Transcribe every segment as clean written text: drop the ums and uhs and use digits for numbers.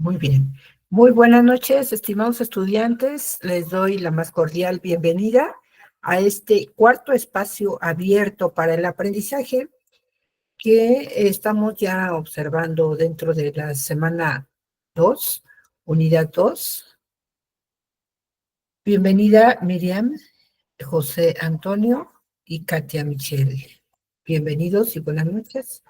Muy bien. Muy buenas noches, estimados estudiantes. Les doy la más cordial bienvenida a este cuarto espacio abierto para el aprendizaje que estamos ya observando dentro de la semana 2, unidad 2. Bienvenida Miriam, José Antonio y Katia Michelle. Bienvenidos y buenas noches.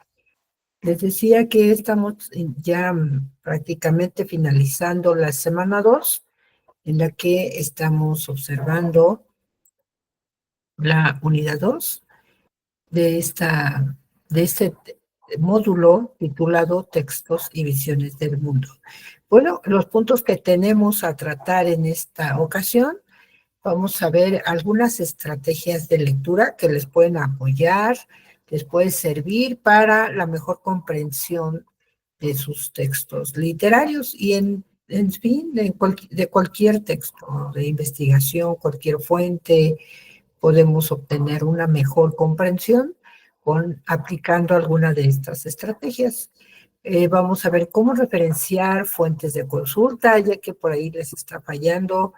Les decía que estamos ya prácticamente finalizando la semana 2, en la que estamos observando la unidad 2 de, de este módulo titulado Textos y Visiones del Mundo. Bueno, los puntos que tenemos a tratar en esta ocasión, vamos a ver algunas estrategias de lectura que les pueden apoyar, les puede servir para la mejor comprensión de sus textos literarios y en fin, de cualquier texto de investigación, cualquier fuente, podemos obtener una mejor comprensión aplicando alguna de estas estrategias. Vamos a ver cómo referenciar fuentes de consulta, ya que por ahí les está fallando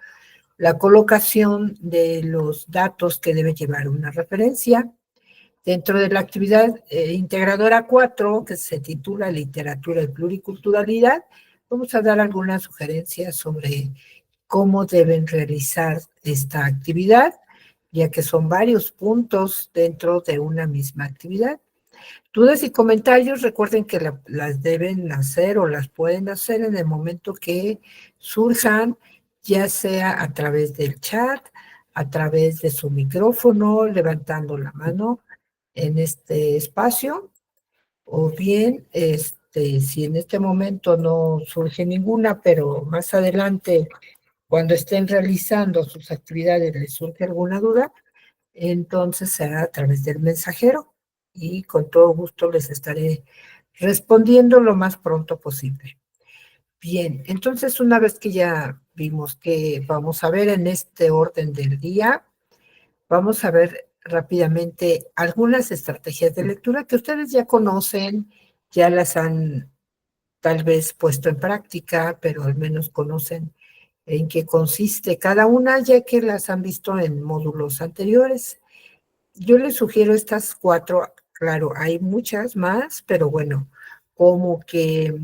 la colocación de los datos que debe llevar una referencia. Dentro de la actividad integradora 4, que se titula Literatura y Pluriculturalidad, vamos a dar algunas sugerencias sobre cómo deben realizar esta actividad, ya que son varios puntos dentro de una misma actividad. Dudas y comentarios, recuerden que las deben hacer o las pueden hacer en el momento que surjan, ya sea a través del chat, a través de su micrófono, levantando la mano en este espacio, o bien, si en este momento no surge ninguna, pero más adelante, cuando estén realizando sus actividades, les surge alguna duda, entonces será a través del mensajero y con todo gusto les estaré respondiendo lo más pronto posible. Bien, entonces una vez que ya vimos que vamos a ver en este orden del día, vamos a ver rápidamente algunas estrategias de lectura que ustedes ya conocen, ya las han tal vez puesto en práctica, pero al menos conocen en qué consiste cada una, ya que las han visto en módulos anteriores. Yo les sugiero estas 4, claro, hay muchas más, pero bueno, como que,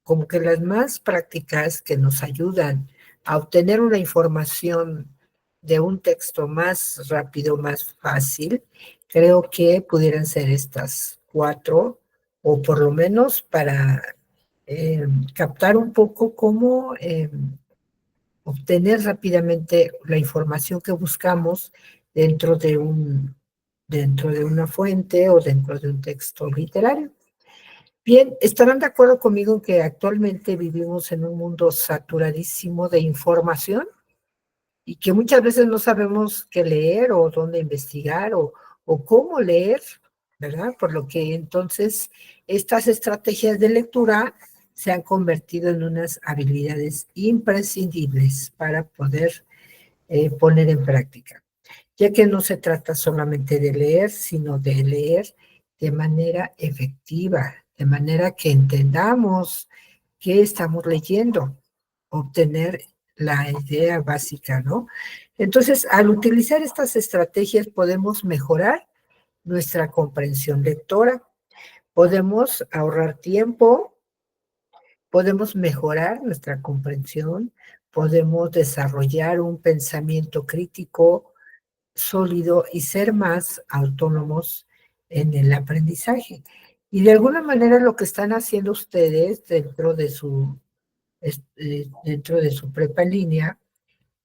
como que las más prácticas que nos ayudan a obtener una información de un texto más rápido, más fácil, creo que pudieran ser estas 4, o por lo menos para captar un poco cómo obtener rápidamente la información que buscamos dentro dentro de una fuente o dentro de un texto literario. Bien, estarán de acuerdo conmigo en que actualmente vivimos en un mundo saturadísimo de información y que muchas veces no sabemos qué leer o dónde investigar o cómo leer, ¿verdad? Por lo que entonces estas estrategias de lectura se han convertido en unas habilidades imprescindibles para poder poner en práctica, ya que no se trata solamente de leer, sino de leer de manera efectiva, de manera que entendamos qué estamos leyendo, obtener la idea básica, ¿no? Entonces, al utilizar estas estrategias podemos mejorar nuestra comprensión lectora, podemos ahorrar tiempo, podemos mejorar nuestra comprensión, podemos desarrollar un pensamiento crítico sólido y ser más autónomos en el aprendizaje. Y de alguna manera lo que están haciendo ustedes dentro de su prepa en línea,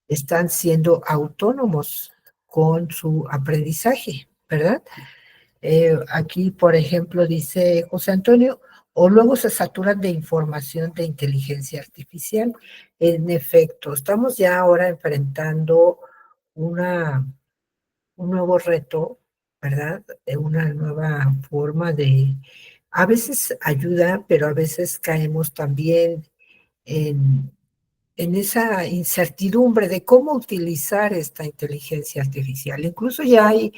están siendo autónomos con su aprendizaje, ¿verdad? Aquí, por ejemplo, dice José Antonio, o luego se saturan de información de inteligencia artificial. En efecto, estamos ya ahora enfrentando un nuevo reto, ¿verdad? Una nueva forma a veces ayuda, pero a veces caemos también en, en esa incertidumbre de cómo utilizar esta inteligencia artificial. Incluso ya hay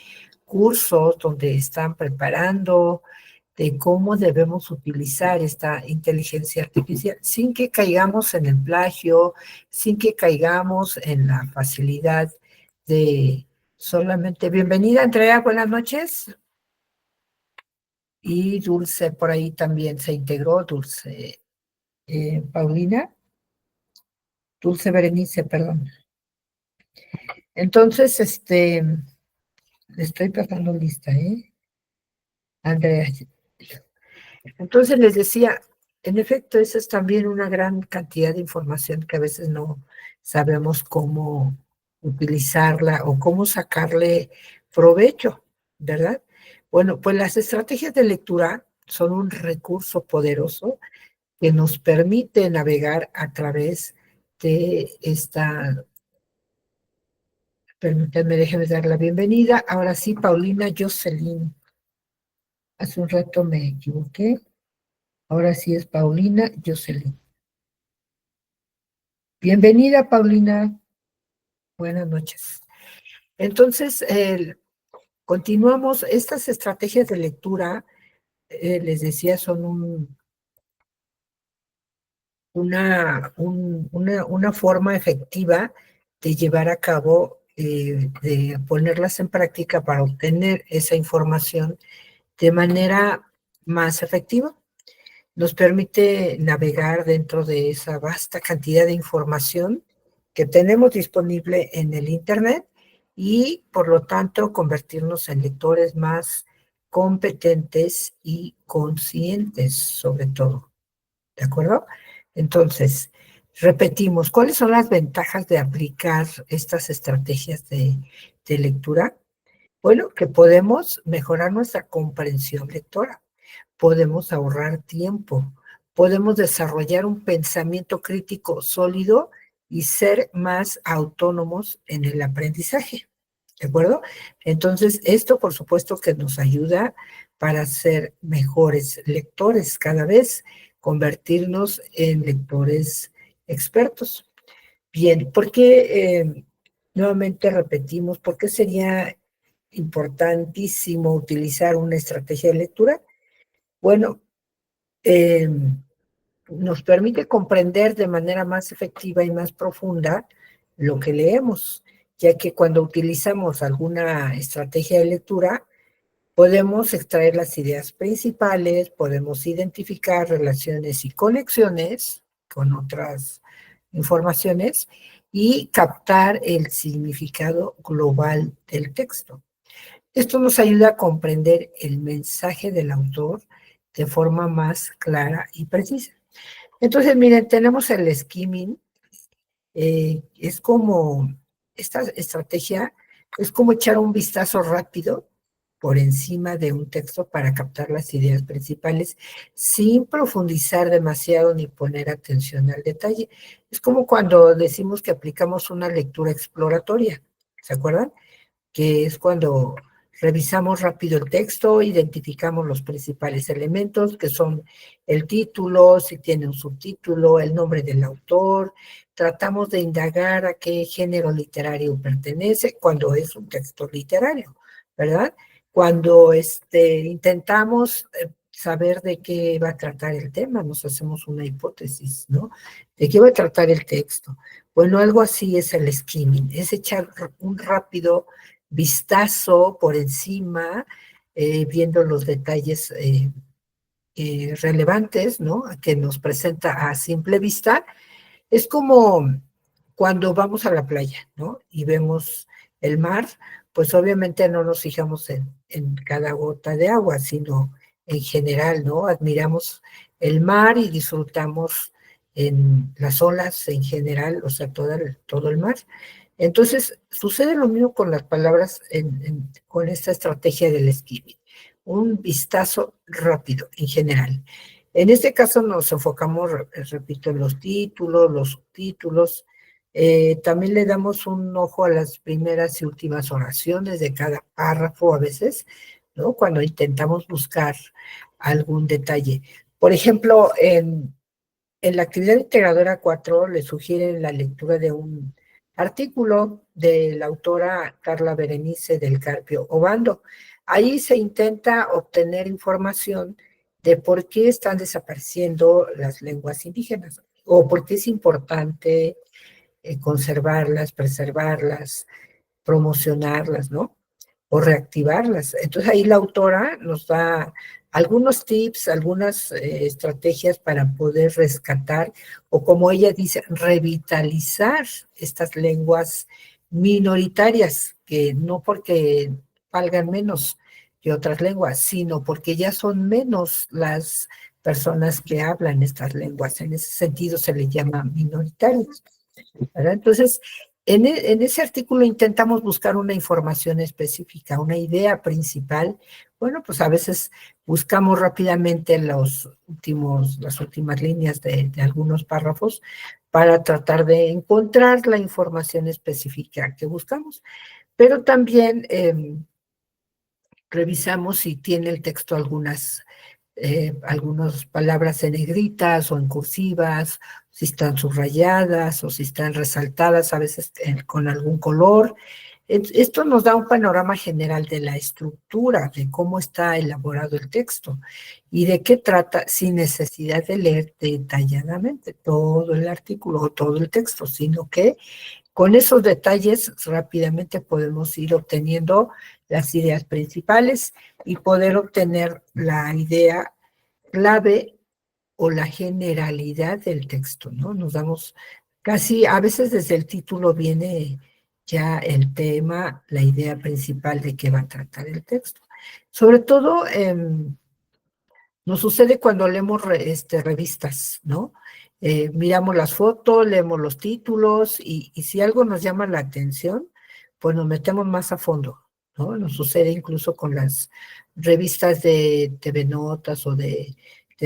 cursos donde están preparando de cómo debemos utilizar esta inteligencia artificial sin que caigamos en el plagio, sin que caigamos en la facilidad de solamente bienvenida, Andrea, buenas noches. Y Dulce por ahí también se integró, Dulce Paulina, Dulce Berenice, perdón. Entonces, le estoy pasando lista, Andrea. Entonces les decía, en efecto, esa es también una gran cantidad de información que a veces no sabemos cómo utilizarla o cómo sacarle provecho, ¿verdad? Bueno, pues las estrategias de lectura son un recurso poderoso que nos permite navegar a través de esta. Permítanme, déjenme dar la bienvenida. Ahora sí, Paulina Jocelyn. Hace un rato me equivoqué. Ahora sí es Paulina Jocelyn. Bienvenida, Paulina. Buenas noches. Entonces, continuamos. Estas estrategias de lectura, les decía, son una forma efectiva de llevar a cabo, de ponerlas en práctica para obtener esa información de manera más efectiva. Nos permite navegar dentro de esa vasta cantidad de información que tenemos disponible en el Internet y, por lo tanto, convertirnos en lectores más competentes y conscientes, sobre todo. ¿De acuerdo? Entonces, repetimos, ¿cuáles son las ventajas de aplicar estas estrategias de lectura? Bueno, que podemos mejorar nuestra comprensión lectora, podemos ahorrar tiempo, podemos desarrollar un pensamiento crítico sólido y ser más autónomos en el aprendizaje. ¿De acuerdo? Entonces, esto por supuesto que nos ayuda para ser mejores lectores cada vez, convertirnos en lectores expertos. Bien, ¿por qué nuevamente repetimos, por qué sería importantísimo utilizar una estrategia de lectura? Bueno, eh, nos permite comprender de manera más efectiva y más profunda lo que leemos, ya que cuando utilizamos alguna estrategia de lectura, podemos extraer las ideas principales, podemos identificar relaciones y conexiones con otras informaciones y captar el significado global del texto. Esto nos ayuda a comprender el mensaje del autor de forma más clara y precisa. Entonces, miren, tenemos el skimming, es como, esta estrategia es como echar un vistazo rápido por encima de un texto para captar las ideas principales sin profundizar demasiado ni poner atención al detalle. Es como cuando decimos que aplicamos una lectura exploratoria, ¿se acuerdan? Que es cuando revisamos rápido el texto, identificamos los principales elementos, que son el título, si tiene un subtítulo, el nombre del autor, tratamos de indagar a qué género literario pertenece cuando es un texto literario, ¿verdad? Cuando intentamos saber de qué va a tratar el tema, nos hacemos una hipótesis, ¿no? ¿De qué va a tratar el texto? Bueno, algo así es el skimming, es echar un rápido vistazo por encima, viendo los detalles relevantes, ¿no? Que nos presenta a simple vista. Es como cuando vamos a la playa, ¿no? Y vemos el mar, pues obviamente no nos fijamos en cada gota de agua, sino en general, ¿no? Admiramos el mar y disfrutamos en las olas en general, o sea, todo el mar. Entonces, sucede lo mismo con las palabras, con esta estrategia del skimming. Un vistazo rápido en general. En este caso nos enfocamos, repito, en los títulos, los subtítulos. También le damos un ojo a las primeras y últimas oraciones de cada párrafo a veces, ¿no? Cuando intentamos buscar algún detalle. Por ejemplo, en la actividad integradora 4 le sugieren la lectura de un artículo de la autora Carla Berenice del Carpio Obando. Ahí se intenta obtener información de por qué están desapareciendo las lenguas indígenas o por qué es importante conservarlas, preservarlas, promocionarlas, ¿no? O reactivarlas. Entonces ahí la autora nos da algunos tips, algunas estrategias para poder rescatar o, como ella dice, revitalizar estas lenguas minoritarias, que no porque valgan menos que otras lenguas, sino porque ya son menos las personas que hablan estas lenguas. En ese sentido se les llama minoritarios, ¿verdad? Entonces, en ese artículo intentamos buscar una información específica, una idea principal. Bueno, pues a veces buscamos rápidamente las últimas líneas de algunos párrafos para tratar de encontrar la información específica que buscamos. Pero también revisamos si tiene el texto algunas palabras en negritas o en cursivas, si están subrayadas o si están resaltadas, a veces con algún color. Esto nos da un panorama general de la estructura, de cómo está elaborado el texto y de qué trata, sin necesidad de leer detalladamente todo el artículo o todo el texto, sino que con esos detalles rápidamente podemos ir obteniendo las ideas principales y poder obtener la idea clave o la generalidad del texto, ¿no? Nos damos casi, a veces desde el título viene ya el tema, la idea principal de qué va a tratar el texto. Sobre todo, nos sucede cuando leemos revistas, ¿no? Miramos las fotos, leemos los títulos y si algo nos llama la atención, pues nos metemos más a fondo, ¿no? Nos sucede incluso con las revistas de TV Notas o de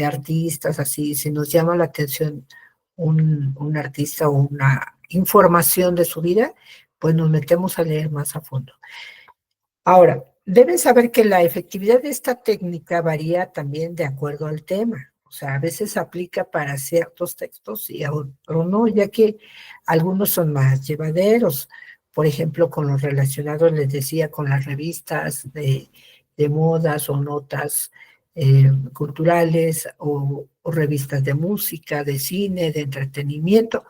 artistas, así, si nos llama la atención un artista o una información de su vida, pues nos metemos a leer más a fondo. Ahora, deben saber que la efectividad de esta técnica varía también de acuerdo al tema. O sea, a veces aplica para ciertos textos y a otros no, ya que algunos son más llevaderos. Por ejemplo, con los relacionados, les decía, con las revistas de modas o notas culturales o revistas de música, de cine, de entretenimiento,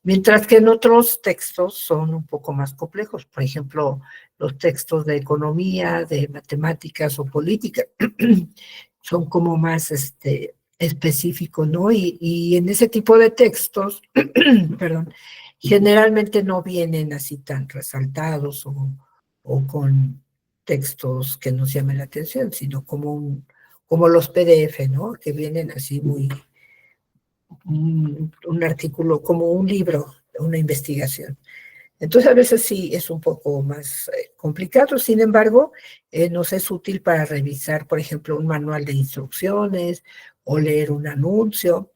mientras que en otros textos son un poco más complejos. Por ejemplo, los textos de economía, de matemáticas o política, son como más específicos, ¿no? Y en ese tipo de textos, perdón, generalmente no vienen así tan resaltados o con textos que nos llamen la atención, sino como los PDF, ¿no? Que vienen así muy, un artículo, como un libro, una investigación. Entonces, a veces sí es un poco más complicado, sin embargo, nos es útil para revisar, por ejemplo, un manual de instrucciones o leer un anuncio,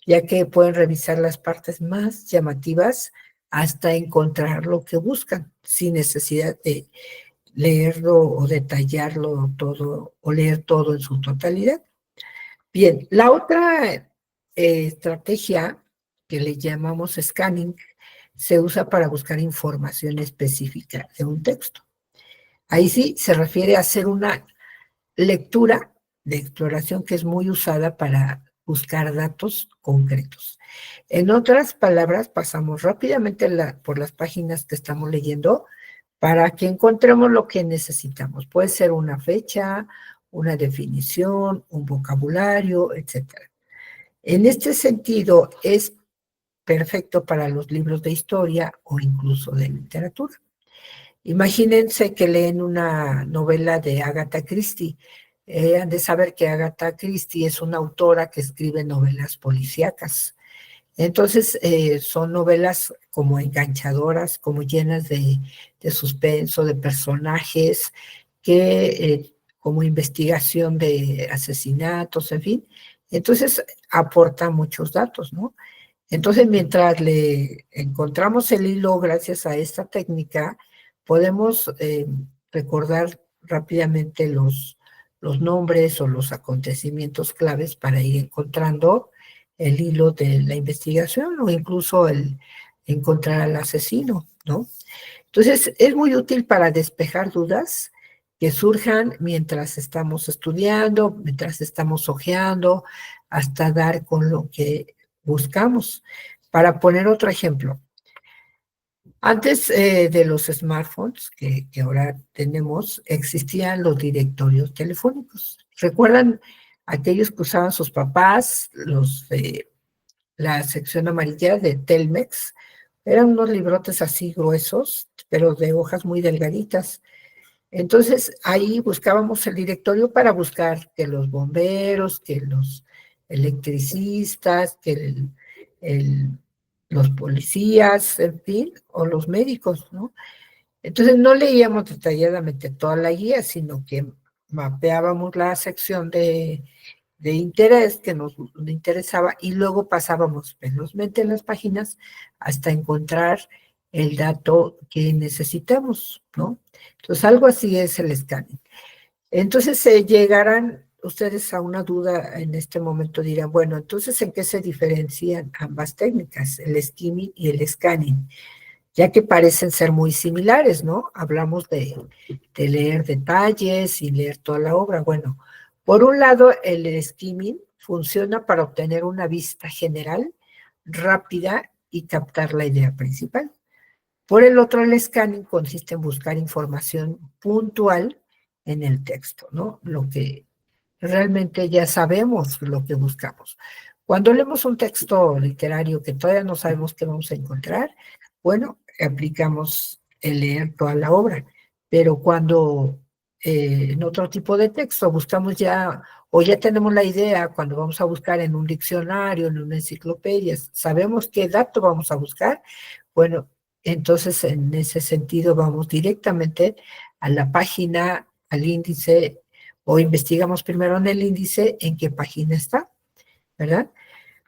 ya que pueden revisar las partes más llamativas hasta encontrar lo que buscan, sin necesidad de leerlo o detallarlo todo o leer todo en su totalidad. Bien, la otra estrategia que le llamamos scanning se usa para buscar información específica de un texto. Ahí sí se refiere a hacer una lectura de exploración que es muy usada para buscar datos concretos. En otras palabras, pasamos rápidamente por las páginas que estamos leyendo para que encontremos lo que necesitamos. Puede ser una fecha, una definición, un vocabulario, etcétera. En este sentido, es perfecto para los libros de historia o incluso de literatura. Imagínense que leen una novela de Agatha Christie. Han de saber que Agatha Christie es una autora que escribe novelas policíacas. Entonces, son novelas como enganchadoras, como llenas de suspenso, de personajes, como investigación de asesinatos, en fin. Entonces, aporta muchos datos, ¿no? Entonces, mientras le encontramos el hilo gracias a esta técnica, podemos recordar rápidamente los nombres o los acontecimientos claves para ir encontrando el hilo de la investigación o incluso el encontrar al asesino, ¿no? Entonces, es muy útil para despejar dudas que surjan mientras estamos estudiando, mientras estamos hojeando, hasta dar con lo que buscamos. Para poner otro ejemplo, antes de los smartphones que ahora tenemos, existían los directorios telefónicos. ¿Recuerdan aquellos que usaban sus papás, los de la sección amarilla de Telmex? Eran unos librotes así gruesos, pero de hojas muy delgaditas. Entonces, ahí buscábamos el directorio para buscar que los bomberos, que los electricistas, que el- los policías, en fin, o los médicos, ¿no? Entonces, no leíamos detalladamente toda la guía, sino que mapeábamos la sección de interés que nos interesaba y luego pasábamos velozmente en las páginas hasta encontrar el dato que necesitamos, ¿no? Entonces, algo así es el scanning. Entonces, llegarán ustedes a una duda en este momento, dirán, bueno, entonces, ¿en qué se diferencian ambas técnicas, el skimming y el scanning? Ya que parecen ser muy similares, ¿no? Hablamos de leer detalles y leer toda la obra. Bueno, por un lado, el skimming funciona para obtener una vista general, rápida y captar la idea principal. Por el otro, el scanning consiste en buscar información puntual en el texto, ¿no? Lo que realmente ya sabemos lo que buscamos. Cuando leemos un texto literario que todavía no sabemos qué vamos a encontrar, bueno, aplicamos el leer toda la obra, pero cuando en otro tipo de texto buscamos ya, o ya tenemos la idea, cuando vamos a buscar en un diccionario, en una enciclopedia, sabemos qué dato vamos a buscar, bueno, entonces en ese sentido vamos directamente a la página, al índice, o investigamos primero en el índice en qué página está, ¿verdad?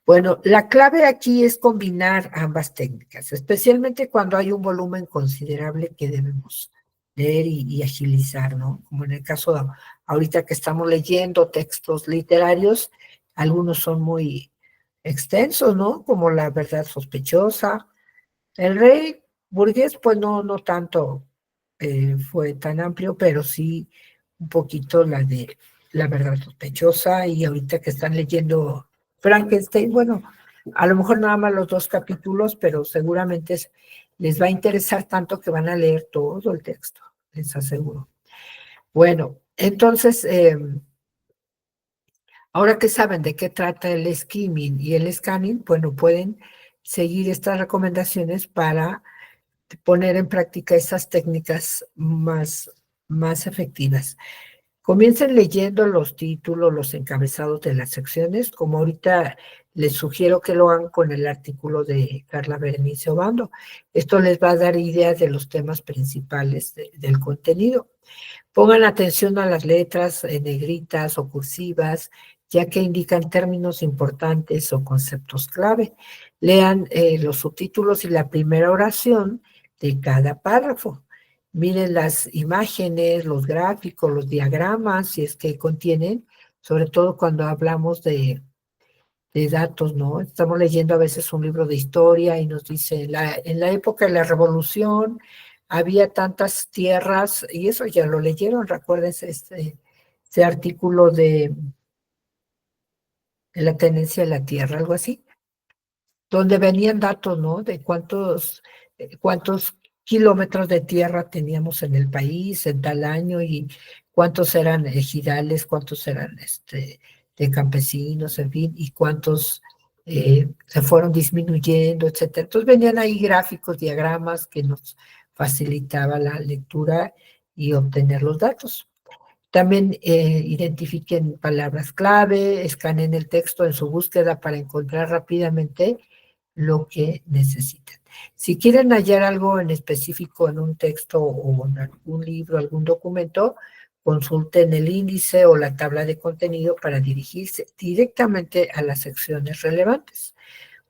Bueno, la clave aquí es combinar ambas técnicas, especialmente cuando hay un volumen considerable que debemos leer y agilizar, ¿no? Como en el caso de ahorita que estamos leyendo textos literarios, algunos son muy extensos, ¿no? Como La verdad sospechosa. El rey burgués, pues no tanto fue tan amplio, pero sí un poquito la de La verdad sospechosa, y ahorita que están leyendo Frankenstein, bueno, a lo mejor nada más los 2 capítulos, pero seguramente les va a interesar tanto que van a leer todo el texto, les aseguro. Bueno, entonces, ahora que saben de qué trata el skimming y el scanning, bueno, pueden seguir estas recomendaciones para poner en práctica esas técnicas más efectivas. Comiencen leyendo los títulos, los encabezados de las secciones, como ahorita les sugiero que lo hagan con el artículo de Carla Berenice Obando. Esto les va a dar ideas de los temas principales del contenido. Pongan atención a las letras en negritas o cursivas, ya que indican términos importantes o conceptos clave. Lean los subtítulos y la primera oración de cada párrafo. Miren las imágenes, los gráficos, los diagramas, si es que contienen, sobre todo cuando hablamos de datos, ¿no? Estamos leyendo a veces un libro de historia y nos dice, en la época de la Revolución había tantas tierras, y eso ya lo leyeron, recuérdense ese artículo de la tenencia de la tierra, algo así, donde venían datos, ¿no? De cuántos kilómetros de tierra teníamos en el país en tal año y cuántos eran ejidales, cuántos eran de campesinos, en fin, y cuántos se fueron disminuyendo, etcétera. Entonces venían ahí gráficos, diagramas que nos facilitaba la lectura y obtener los datos. También identifiquen palabras clave, escaneen el texto en su búsqueda para encontrar rápidamente lo que necesitan. Si quieren hallar algo en específico en un texto o en algún libro, algún documento, consulten el índice o la tabla de contenido para dirigirse directamente a las secciones relevantes.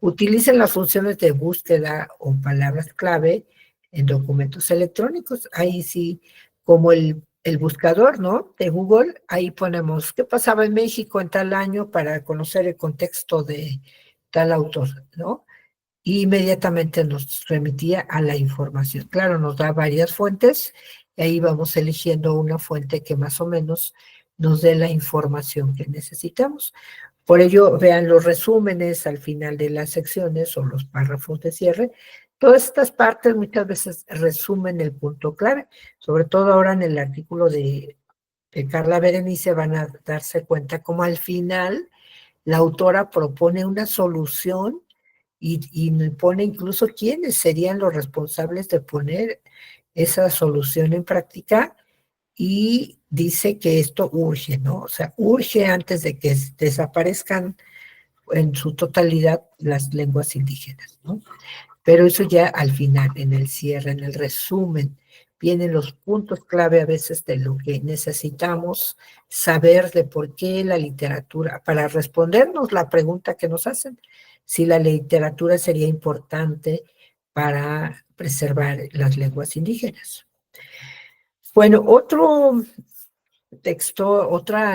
Utilicen las funciones de búsqueda o palabras clave en documentos electrónicos. Ahí sí, como el buscador, ¿no? De Google, ahí ponemos qué pasaba en México en tal año para conocer el contexto de tal autor, ¿no? Y inmediatamente nos remitía a la información. Claro, nos da varias fuentes, y ahí vamos eligiendo una fuente que más o menos nos dé la información que necesitamos. Por ello, vean los resúmenes al final de las secciones o los párrafos de cierre. Todas estas partes muchas veces resumen el punto clave, sobre todo ahora en el artículo de Carla Berenice van a darse cuenta como al final la autora propone una solución y pone incluso quiénes serían los responsables de poner esa solución en práctica y dice que esto urge, ¿no? O sea, urge antes de que desaparezcan en su totalidad las lenguas indígenas, ¿no? Pero eso ya al final, en el cierre, en el resumen, vienen los puntos clave a veces de lo que necesitamos saber de por qué la literatura, para respondernos la pregunta que nos hacen, si la literatura sería importante para preservar las lenguas indígenas. Bueno, otra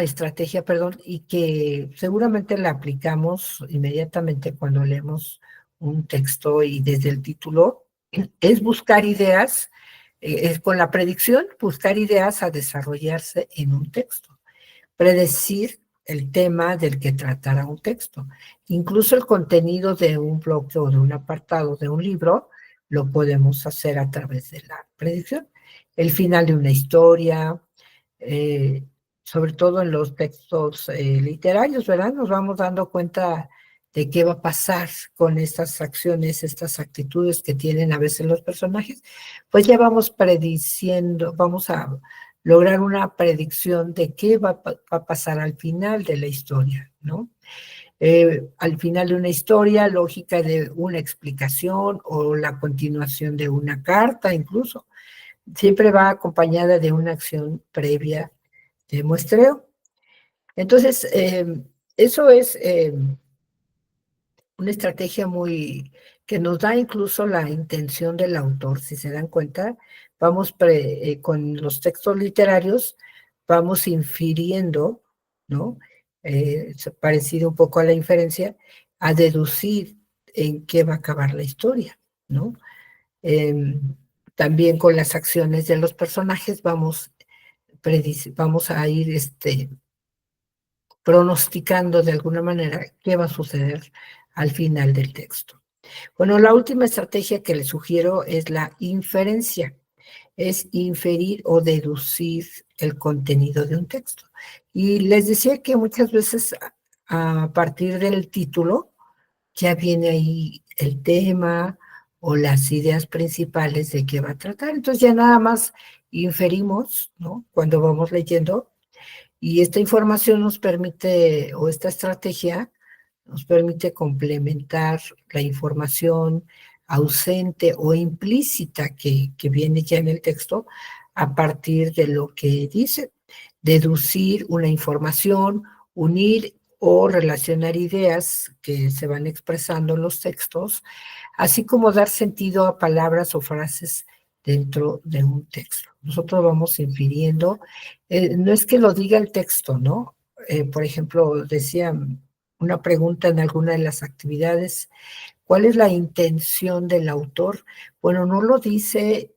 estrategia, perdón, y que seguramente la aplicamos inmediatamente cuando leemos un texto y desde el título, es buscar ideas, es con la predicción, buscar ideas a desarrollarse en un texto, predecir el tema del que tratará un texto. Incluso el contenido de un bloque o de un apartado de un libro lo podemos hacer a través de la predicción. El final de una historia, eh, sobre todo en los textos literarios, ¿verdad? Nos vamos dando cuenta de qué va a pasar con estas acciones, estas actitudes que tienen a veces los personajes, pues ya vamos prediciendo, vamos a lograr una predicción de qué va a pasar al final de la historia, ¿no? Al final de una historia, lógica de una explicación o la continuación de una carta incluso, siempre va acompañada de una acción previa de muestreo. Entonces, eso es una estrategia muy que nos da incluso la intención del autor, si se dan cuenta, vamos con los textos literarios, vamos infiriendo, ¿no? Parecido un poco a la inferencia, a deducir en qué va a acabar la historia, ¿no? Eh, También con las acciones de los personajes vamos a ir pronosticando de alguna manera qué va a suceder al final del texto. Bueno, la última estrategia que les sugiero es la inferencia, es inferir o deducir el contenido de un texto. Y les decía que muchas veces a partir del título ya viene ahí el tema o las ideas principales de qué va a tratar. Entonces ya nada más inferimos, ¿no? Cuando vamos leyendo, y esta información nos permite, o esta estrategia, nos permite complementar la información ausente o implícita que viene ya en el texto a partir de lo que dice. Deducir una información, unir o relacionar ideas que se van expresando en los textos, así como dar sentido a palabras o frases dentro de un texto. Nosotros vamos infiriendo, no es que lo diga el texto, ¿no? Por ejemplo, decía una pregunta en alguna de las actividades, ¿cuál es la intención del autor? Bueno, no lo dice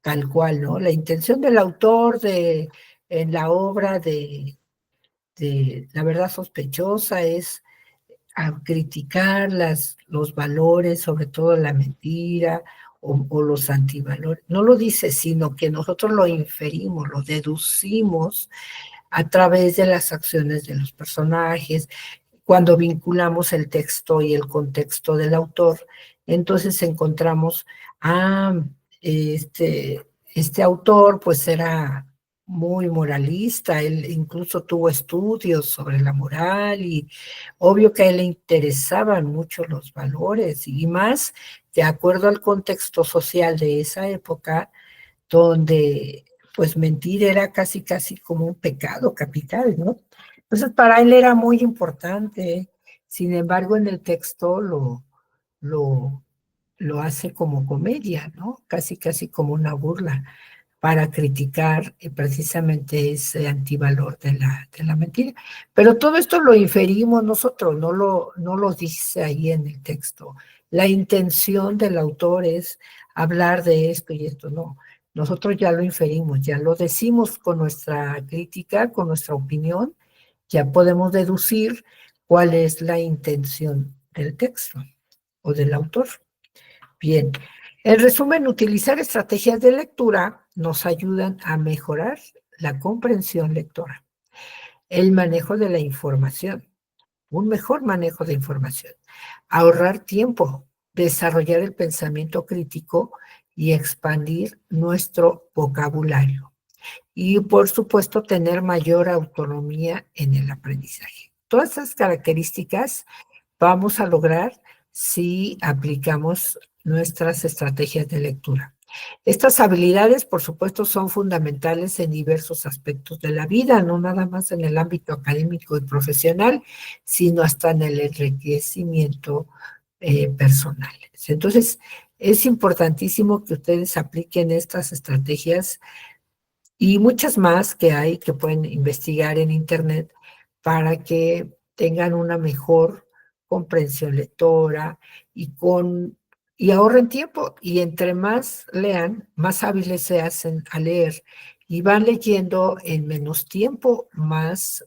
tal cual, ¿no? La intención del autor en la obra de La verdad sospechosa es a criticar los valores, sobre todo la mentira o los antivalores. No lo dice, sino que nosotros lo inferimos, lo deducimos a través de las acciones de los personajes, cuando vinculamos el texto y el contexto del autor, entonces encontramos, ah, este autor pues era muy moralista, él incluso tuvo estudios sobre la moral y obvio que a él le interesaban mucho los valores y más de acuerdo al contexto social de esa época, donde pues mentir era casi, casi como un pecado capital, ¿no? Entonces para él era muy importante, sin embargo en el texto lo, lo hace como comedia, ¿no? Casi, casi como una burla para criticar precisamente ese antivalor de la mentira. Pero todo esto lo inferimos nosotros, no lo dice ahí en el texto. La intención del autor es hablar de esto y esto, no. Nosotros ya lo inferimos, ya lo decimos con nuestra crítica, con nuestra opinión, ya podemos deducir cuál es la intención del texto o del autor. Bien, en resumen, utilizar estrategias de lectura nos ayudan a mejorar la comprensión lectora, el manejo de la información, un mejor manejo de información, ahorrar tiempo, desarrollar el pensamiento crítico y expandir nuestro vocabulario. Y, por supuesto, tener mayor autonomía en el aprendizaje. Todas esas características vamos a lograr si aplicamos nuestras estrategias de lectura. Estas habilidades, por supuesto, son fundamentales en diversos aspectos de la vida, no nada más en el ámbito académico y profesional, sino hasta en el enriquecimiento personal. Entonces, es importantísimo que ustedes apliquen estas estrategias y muchas más que hay que pueden investigar en Internet para que tengan una mejor comprensión lectora y ahorren tiempo. Y entre más lean, más hábiles se hacen a leer y van leyendo en menos tiempo más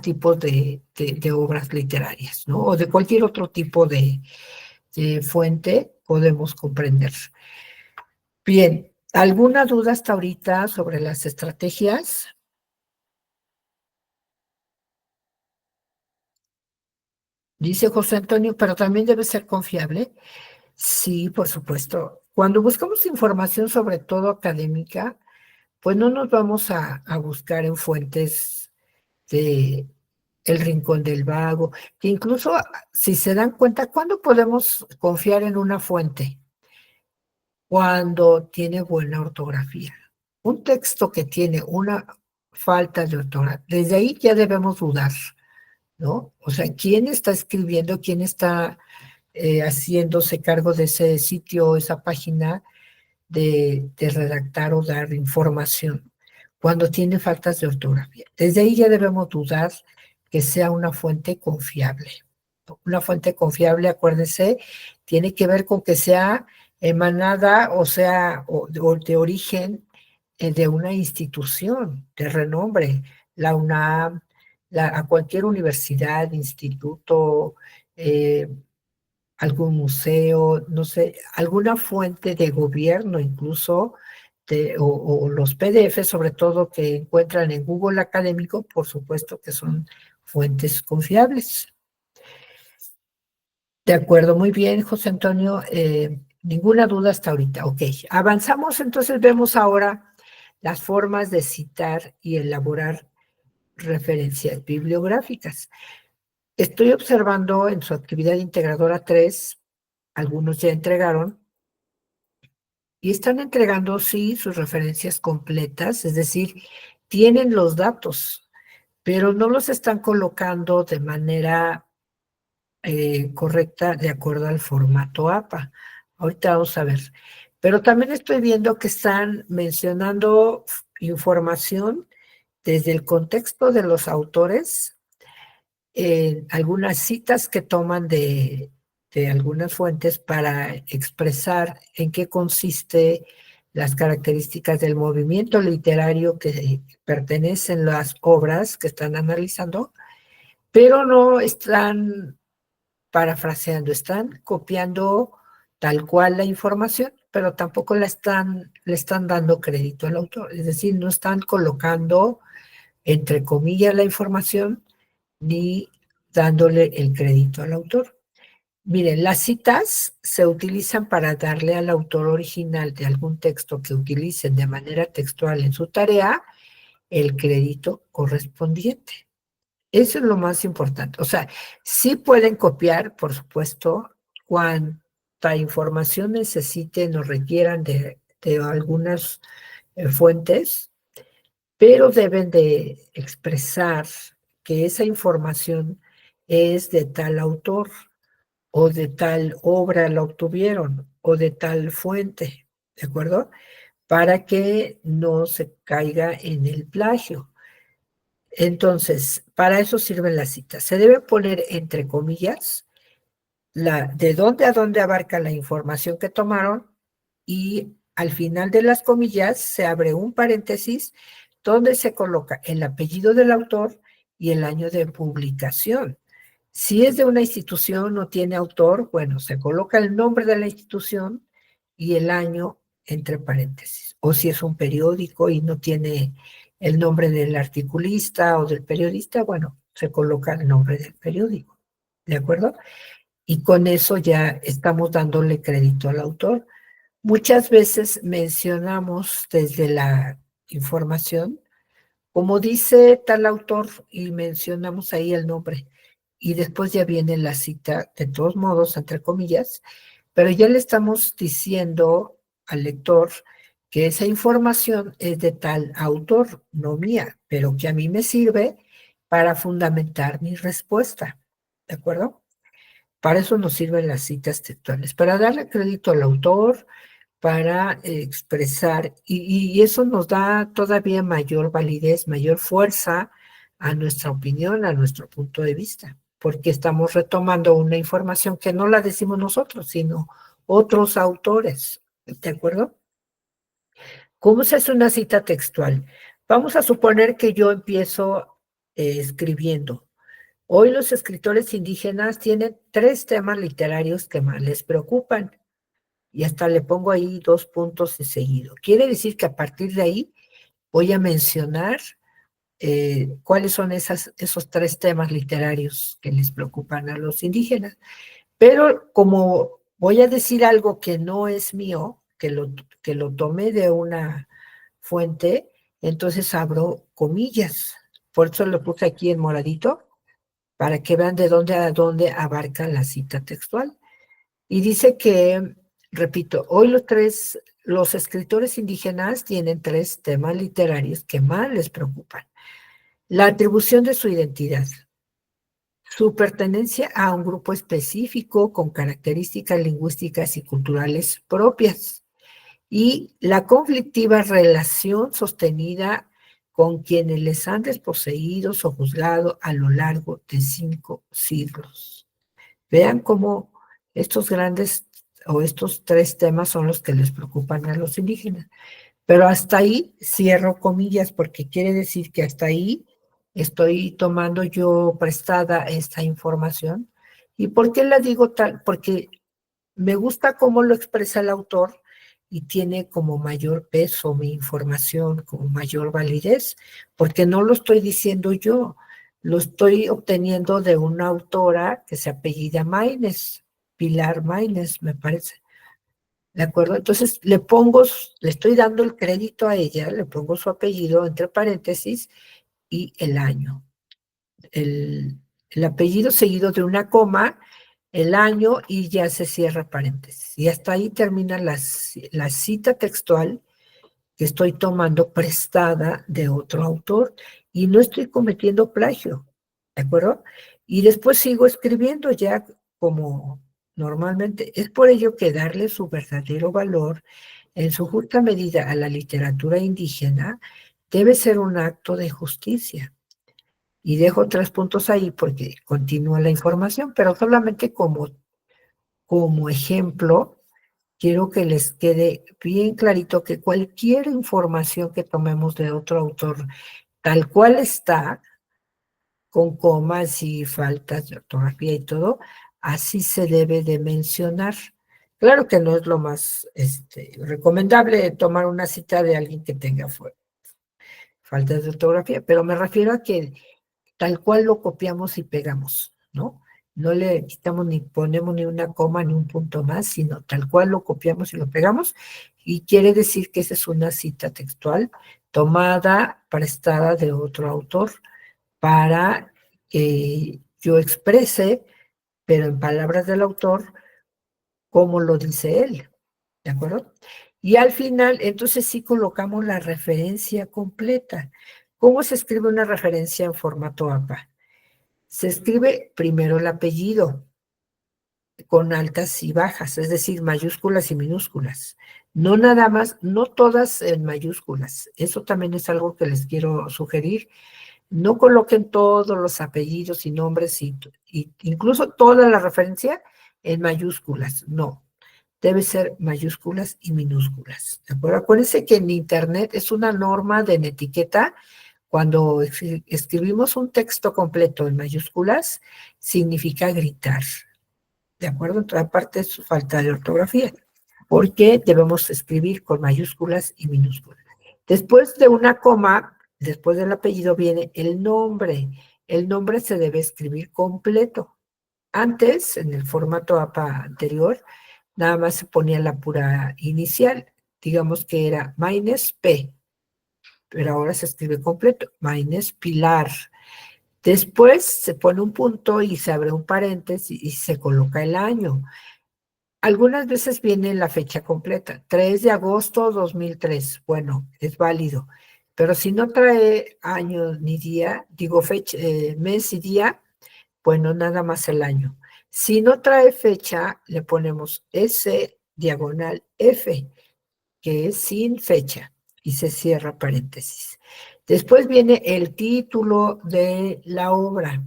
tipos de obras literarias, ¿no? O de cualquier otro tipo de fuente podemos comprender. Bien, ¿alguna duda hasta ahorita sobre las estrategias? Dice José Antonio, pero también debe ser confiable. Sí, por supuesto. Cuando buscamos información, sobre todo académica, pues no nos vamos a buscar en fuentes de El Rincón del Vago, que incluso si se dan cuenta, ¿cuándo podemos confiar en una fuente? Cuando tiene buena ortografía. Un texto que tiene una falta de ortografía, desde ahí ya debemos dudar, ¿no? O sea, ¿quién está escribiendo, quién está haciéndose cargo de ese sitio, esa página de redactar o dar información cuando tiene faltas de ortografía? Desde ahí ya debemos dudar que sea una fuente confiable. Una fuente confiable, acuérdense, tiene que ver con que sea emanada, o sea, o de origen de una institución de renombre, la UNAM, a cualquier universidad, instituto, eh, algún museo, no sé, alguna fuente de gobierno incluso, o los PDF, sobre todo, que encuentran en Google Académico, por supuesto que son fuentes confiables. De acuerdo, muy bien, José Antonio. Ninguna duda hasta ahorita. Ok, avanzamos, entonces vemos ahora las formas de citar y elaborar referencias bibliográficas. Estoy observando en su actividad integradora 3, algunos ya entregaron, y están entregando, sí, sus referencias completas, es decir, tienen los datos, pero no los están colocando de manera correcta de acuerdo al formato APA. Ahorita vamos a ver. Pero también estoy viendo que están mencionando información desde el contexto de los autores, algunas citas que toman de algunas fuentes para expresar en qué consiste las características del movimiento literario que pertenecen las obras que están analizando, pero no están parafraseando, están copiando tal cual la información, pero tampoco le están dando crédito al autor, es decir, no están colocando entre comillas la información ni dándole el crédito al autor. Miren, las citas se utilizan para darle al autor original de algún texto que utilicen de manera textual en su tarea el crédito correspondiente. Eso es lo más importante. O sea, sí pueden copiar, por supuesto, cuanta información necesiten o requieran de algunas fuentes, pero deben de expresar que esa información es de tal autor o de tal obra la obtuvieron o de tal fuente, ¿de acuerdo? Para que no se caiga en el plagio. Entonces, para eso sirven las citas. Se debe poner entre comillas de dónde a dónde abarca la información que tomaron y al final de las comillas se abre un paréntesis donde se coloca el apellido del autor y el año de publicación. Si es de una institución o tiene autor, bueno, se coloca el nombre de la institución y el año entre paréntesis. O si es un periódico y no tiene el nombre del articulista o del periodista, bueno, se coloca el nombre del periódico. ¿De acuerdo? Y con eso ya estamos dándole crédito al autor. Muchas veces mencionamos desde la información, como dice tal autor, y mencionamos ahí el nombre, y después ya viene la cita, de todos modos, entre comillas, pero ya le estamos diciendo al lector que esa información es de tal autor, no mía, pero que a mí me sirve para fundamentar mi respuesta. ¿De acuerdo? Para eso nos sirven las citas textuales, para darle crédito al autor, para expresar, y eso nos da todavía mayor validez, mayor fuerza a nuestra opinión, a nuestro punto de vista, porque estamos retomando una información que no la decimos nosotros, sino otros autores. ¿De acuerdo? ¿Cómo se hace una cita textual? Vamos a suponer que yo empiezo escribiendo. Hoy los escritores indígenas tienen 3 temas literarios que más les preocupan. Y hasta le pongo ahí 2 puntos de seguido. Quiere decir que a partir de ahí voy a mencionar cuáles son esos 3 temas literarios que les preocupan a los indígenas. Pero como voy a decir algo que no es mío, que lo tomé de una fuente, entonces abro comillas. Por eso lo puse aquí en moradito, para que vean de dónde a dónde abarca la cita textual. Y dice que, repito, hoy los escritores indígenas tienen 3 temas literarios que más les preocupan. La atribución de su identidad, su pertenencia a un grupo específico con características lingüísticas y culturales propias, y la conflictiva relación sostenida con quienes les han desposeído o juzgado a lo largo de 5 siglos. Vean cómo estos grandes o estos 3 temas son los que les preocupan a los indígenas. Pero hasta ahí cierro comillas porque quiere decir que hasta ahí estoy tomando yo prestada esta información. ¿Y por qué la digo tal? Porque me gusta cómo lo expresa el autor y tiene como mayor peso mi información, como mayor validez, porque no lo estoy diciendo yo, lo estoy obteniendo de una autora que se apellida Maínez, Pilar Maínez, me parece. ¿De acuerdo? Entonces le estoy dando el crédito a ella, le pongo su apellido entre paréntesis y el año. El apellido seguido de una coma, el año y ya se cierra paréntesis. Y hasta ahí termina la cita textual que estoy tomando prestada de otro autor y no estoy cometiendo plagio, ¿de acuerdo? Y después sigo escribiendo ya como normalmente. Es por ello que darle su verdadero valor en su justa medida a la literatura indígena debe ser un acto de justicia. Y dejo 3 puntos ahí porque continúa la información, pero solamente como ejemplo, quiero que les quede bien clarito que cualquier información que tomemos de otro autor, tal cual está, con comas y faltas de ortografía y todo, así se debe de mencionar. Claro que no es lo más recomendable tomar una cita de alguien que tenga faltas de ortografía, pero me refiero a que tal cual lo copiamos y pegamos, ¿no? No le quitamos ni ponemos ni una coma ni un punto más, sino tal cual lo copiamos y lo pegamos, y quiere decir que esa es una cita textual tomada, prestada de otro autor, para que yo exprese, pero en palabras del autor, como lo dice él, ¿de acuerdo? Y al final, entonces sí colocamos la referencia completa. ¿Cómo se escribe una referencia en formato APA? Se escribe primero el apellido con altas y bajas, es decir, mayúsculas y minúsculas. No nada más, no todas en mayúsculas. Eso también es algo que les quiero sugerir. No coloquen todos los apellidos y nombres y incluso toda la referencia en mayúsculas. No. debe ser mayúsculas y minúsculas, ¿de acuerdo? Acuérdense que en Internet es una norma de en etiqueta. Cuando escribimos un texto completo en mayúsculas, significa gritar, ¿de acuerdo? En toda parte es falta de ortografía, porque debemos escribir con mayúsculas y minúsculas. Después de una coma, después del apellido viene el nombre. El nombre se debe escribir completo. Antes, en el formato APA anterior, nada más se ponía la pura inicial, digamos que era Maines P, pero ahora se escribe completo, Maines Pilar. Después se pone un punto y se abre un paréntesis y se coloca el año. Algunas veces viene la fecha completa, 3 de agosto 2003. Bueno, es válido, pero si no trae año ni día, digo fecha, mes y día, bueno, nada más el año. Si no trae fecha, le ponemos S diagonal F, que es sin fecha, y se cierra paréntesis. Después viene el título de la obra.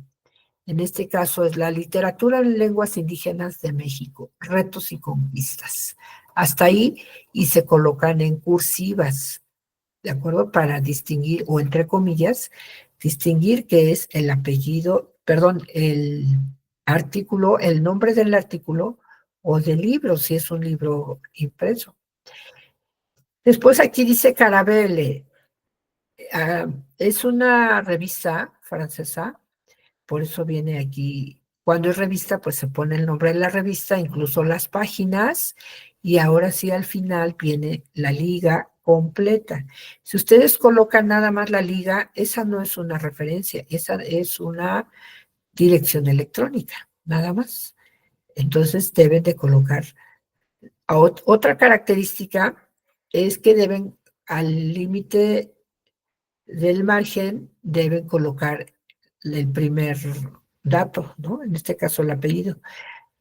En este caso es La literatura en lenguas indígenas de México, retos y conquistas. Hasta ahí, y se colocan en cursivas, ¿de acuerdo? Para distinguir, o entre comillas, distinguir qué es el apellido, perdón, el artículo, el nombre del artículo o del libro, si es un libro impreso. Después aquí dice Carabelle, es una revista francesa, por eso viene aquí. Cuando es revista, pues se pone el nombre de la revista, incluso las páginas, y ahora sí al final viene la liga completa. Si ustedes colocan nada más la liga, esa no es una referencia, esa es una dirección electrónica, nada más. Entonces deben de colocar. Otra característica es que deben, al límite del margen, deben colocar el primer dato, ¿no? En este caso el apellido.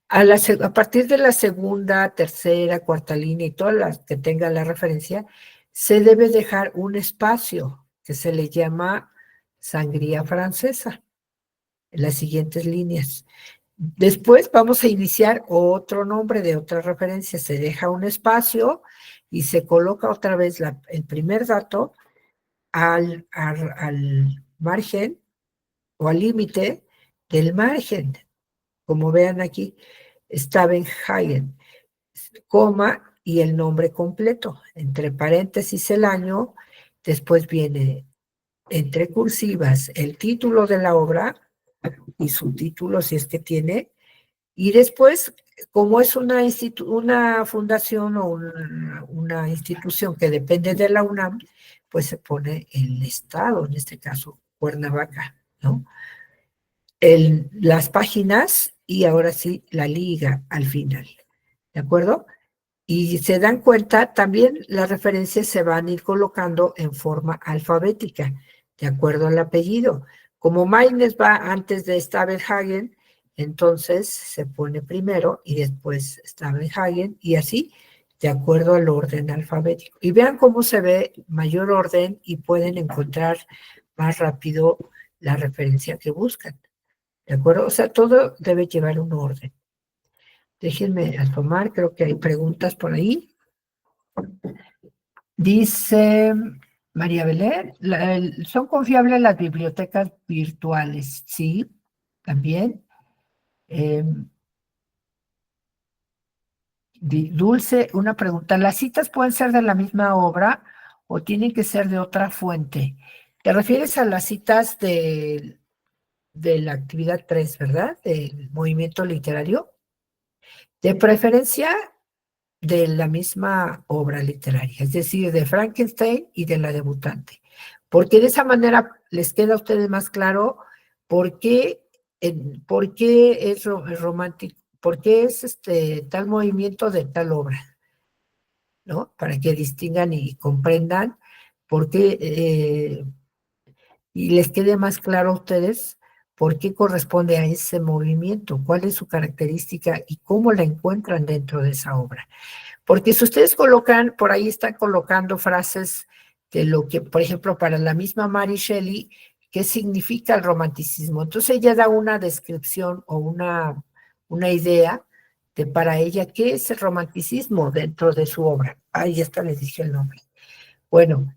A partir de la segunda, tercera, cuarta línea y todas las que tengan la referencia, se debe dejar un espacio que se le llama sangría francesa en las siguientes líneas. Después vamos a iniciar otro nombre de otra referencia, se deja un espacio y se coloca otra vez el primer dato al margen o al límite del margen. Como vean aquí, Stavenhagen, coma y el nombre completo, entre paréntesis el año, después viene entre cursivas el título de la obra y subtítulo si es que tiene, y después, como es una fundación o una institución que depende de la UNAM, pues se pone el estado, en este caso Cuernavaca, ¿no? Las páginas y ahora sí la liga al final, ¿de acuerdo? Y se dan cuenta, también las referencias se van a ir colocando en forma alfabética, de acuerdo al apellido. Como Maines va antes de Stavenhagen, entonces se pone primero y después Stavenhagen y así, de acuerdo al orden alfabético. Y vean cómo se ve mayor orden y pueden encontrar más rápido la referencia que buscan. ¿De acuerdo? O sea, todo debe llevar un orden. Déjenme asomar, creo que hay preguntas por ahí. Dice María Belén, ¿son confiables las bibliotecas virtuales? Sí, también. Eh, Dulce, una pregunta. ¿Las citas pueden ser de la misma obra o tienen que ser de otra fuente? ¿Te refieres a las citas de la actividad 3, verdad? Del movimiento literario. De preferencia de la misma obra literaria, es decir, de Frankenstein y de la debutante, porque de esa manera les queda a ustedes más claro por qué, es romántico, por qué es tal movimiento de tal obra, ¿no? Para que distingan y comprendan por qué, y les quede más claro a ustedes por qué corresponde a ese movimiento, cuál es su característica y cómo la encuentran dentro de esa obra. Porque si ustedes colocan, por ahí están colocando frases de lo que, por ejemplo, para la misma Mary Shelley, ¿qué significa el romanticismo? Entonces ella da una descripción o una idea para ella qué es el romanticismo dentro de su obra. Ahí está, le dije el nombre. Bueno,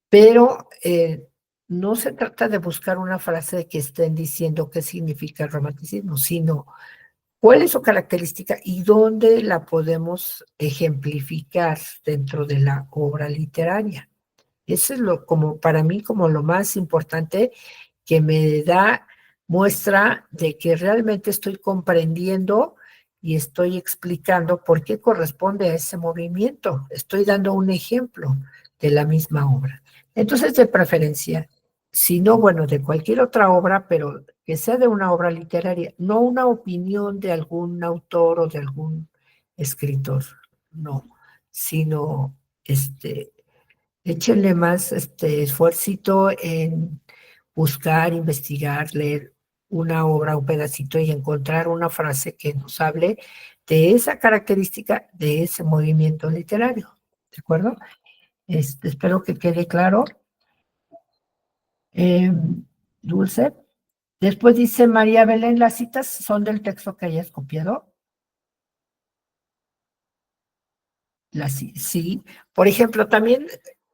pero no se trata de buscar una frase que estén diciendo qué significa el romanticismo, sino cuál es su característica y dónde la podemos ejemplificar dentro de la obra literaria. Eso es como para mí, como lo más importante, que me da muestra de que realmente estoy comprendiendo y estoy explicando por qué corresponde a ese movimiento. Estoy dando un ejemplo de la misma obra. Entonces, de preferencia, si no, bueno, de cualquier otra obra, pero que sea de una obra literaria, no una opinión de algún autor o de algún escritor, no, sino échenle más esfuercito en buscar, investigar, leer una obra, un pedacito y encontrar una frase que nos hable de esa característica, de ese movimiento literario. ¿De acuerdo? Espero que quede claro. Eh, Dulce. Después dice María Belén, las citas son del texto que hayas copiado. Sí. Por ejemplo, también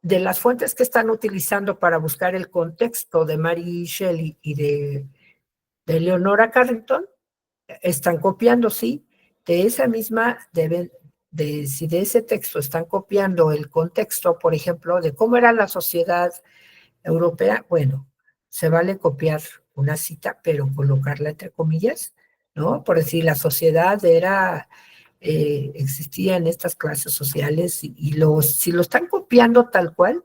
de las fuentes que están utilizando para buscar el contexto de Mary Shelley y de Leonora Carrington, están copiando, sí, de esa misma, si de ese texto están copiando el contexto, por ejemplo, de cómo era la sociedad europea, bueno, se vale copiar una cita, pero colocarla entre comillas, ¿no? Por decir, la sociedad existían estas clases sociales y si lo están copiando tal cual,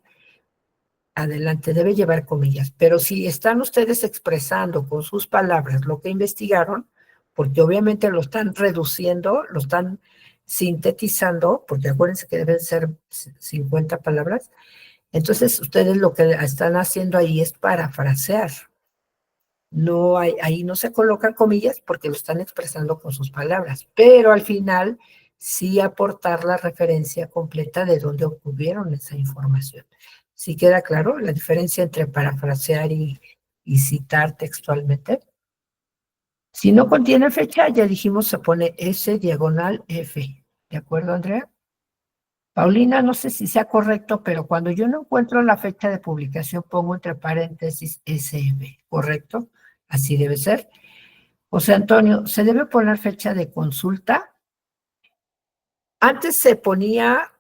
adelante, debe llevar comillas, pero si están ustedes expresando con sus palabras lo que investigaron, porque obviamente lo están reduciendo, lo están sintetizando, porque acuérdense que deben ser 50 palabras, entonces ustedes lo que están haciendo ahí es parafrasear. No ahí no se colocan comillas porque lo están expresando con sus palabras, pero al final sí aportar la referencia completa de dónde obtuvieron esa información. ¿Sí queda claro la diferencia entre parafrasear y citar textualmente? Si no contiene fecha, ya dijimos, se pone S diagonal F. ¿De acuerdo, Andrea? Paulina, no sé si sea correcto, pero cuando yo no encuentro la fecha de publicación, pongo entre paréntesis SM, ¿correcto? Así debe ser. José Antonio, ¿se debe poner fecha de consulta? Antes se ponía,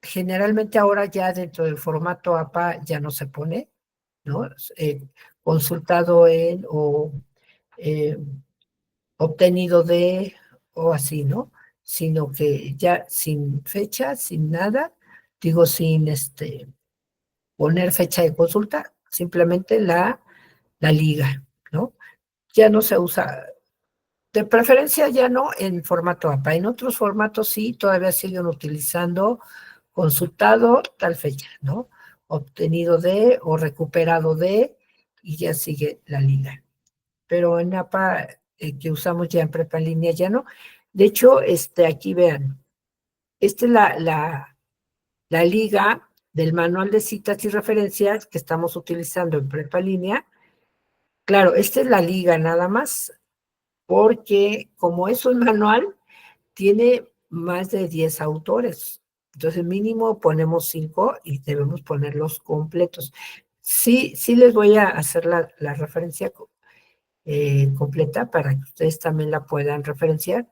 generalmente ahora ya dentro del formato APA ya no se pone, ¿no? Consultado o eh, obtenido de, o así, ¿no? Sino que ya sin fecha, sin nada, digo sin poner fecha de consulta, simplemente la liga, ¿no? Ya no se usa, de preferencia ya no en formato APA, en otros formatos sí, todavía siguen utilizando consultado tal fecha, ¿no? Obtenido de o recuperado de, y ya sigue la liga. Pero en APA, que usamos ya en prepa en línea, ya no. De hecho, aquí vean, esta es la liga del manual de citas y referencias que estamos utilizando en prepa en línea. Claro, esta es la liga nada más, porque como es un manual, tiene más de 10 autores. Entonces, mínimo ponemos 5 y debemos ponerlos completos. Sí, sí les voy a hacer la referencia completa para que ustedes también la puedan referenciar,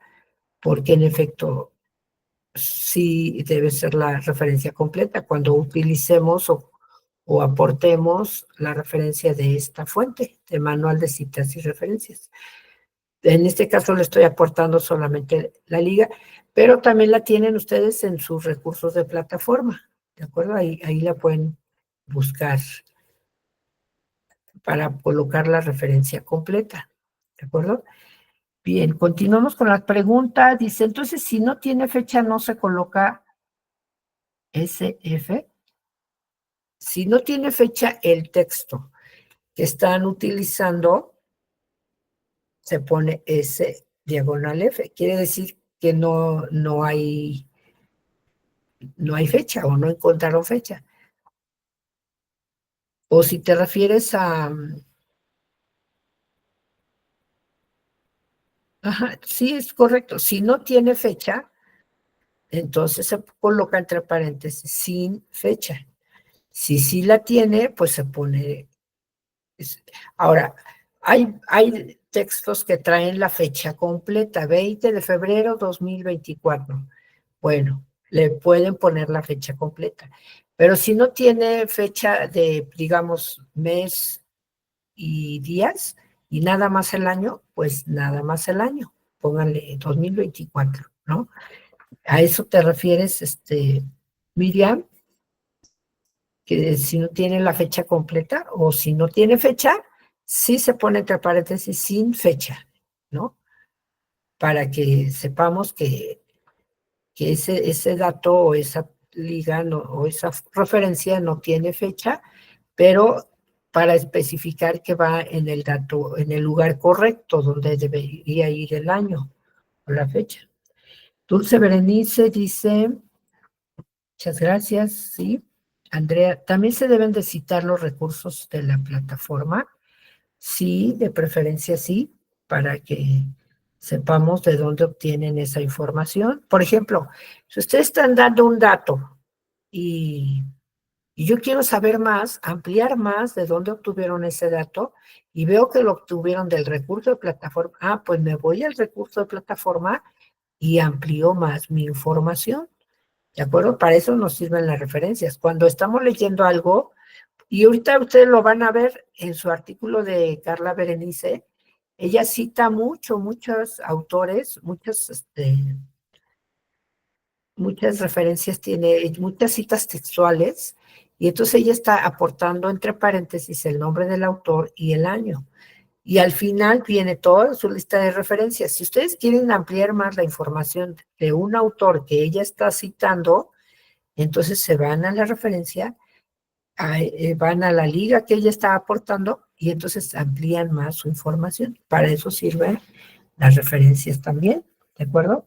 porque en efecto sí debe ser la referencia completa cuando utilicemos o aportemos la referencia de esta fuente, de manual de citas y referencias. En este caso le estoy aportando solamente la liga, pero también la tienen ustedes en sus recursos de plataforma, ¿de acuerdo? Ahí la pueden buscar para colocar la referencia completa, ¿de acuerdo? Bien, continuamos con las preguntas. Dice, entonces, si no tiene fecha, no se coloca SF. Si no tiene fecha, el texto que están utilizando se pone S diagonal F. Quiere decir que no hay fecha o no encontraron fecha. O si te refieres Ajá, sí, es correcto. Si no tiene fecha, entonces se coloca entre paréntesis sin fecha. Si sí la tiene, pues se pone. Ahora, hay textos que traen la fecha completa, 20 de febrero 2024. Bueno, le pueden poner la fecha completa. Pero si no tiene fecha de, digamos, mes y días y nada más el año, pues nada más el año. Pónganle 2024, ¿no? ¿A eso te refieres, Miriam? Que si no tiene la fecha completa o si no tiene fecha, sí se pone entre paréntesis sin fecha, ¿no? Para que sepamos que ese dato o esa liga o esa referencia no tiene fecha, pero para especificar que va en el dato, en el lugar correcto donde debería ir el año o la fecha. Dulce Berenice dice, muchas gracias, sí. Andrea, ¿también se deben de citar los recursos de la plataforma? Sí, de preferencia sí, para que sepamos de dónde obtienen esa información. Por ejemplo, si ustedes están dando un dato y, y yo quiero saber más, ampliar más de dónde obtuvieron ese dato y veo que lo obtuvieron del recurso de plataforma, pues me voy al recurso de plataforma y amplío más mi información. ¿De acuerdo? Para eso nos sirven las referencias. Cuando estamos leyendo algo, y ahorita ustedes lo van a ver en su artículo de Carla Berenice, ella cita muchos autores, muchas referencias tiene, muchas citas textuales, y entonces ella está aportando entre paréntesis el nombre del autor y el año. Y al final viene toda su lista de referencias. Si ustedes quieren ampliar más la información de un autor que ella está citando, entonces se van a la referencia, van a la liga que ella está aportando y entonces amplían más su información. Para eso sirven las referencias también, ¿de acuerdo?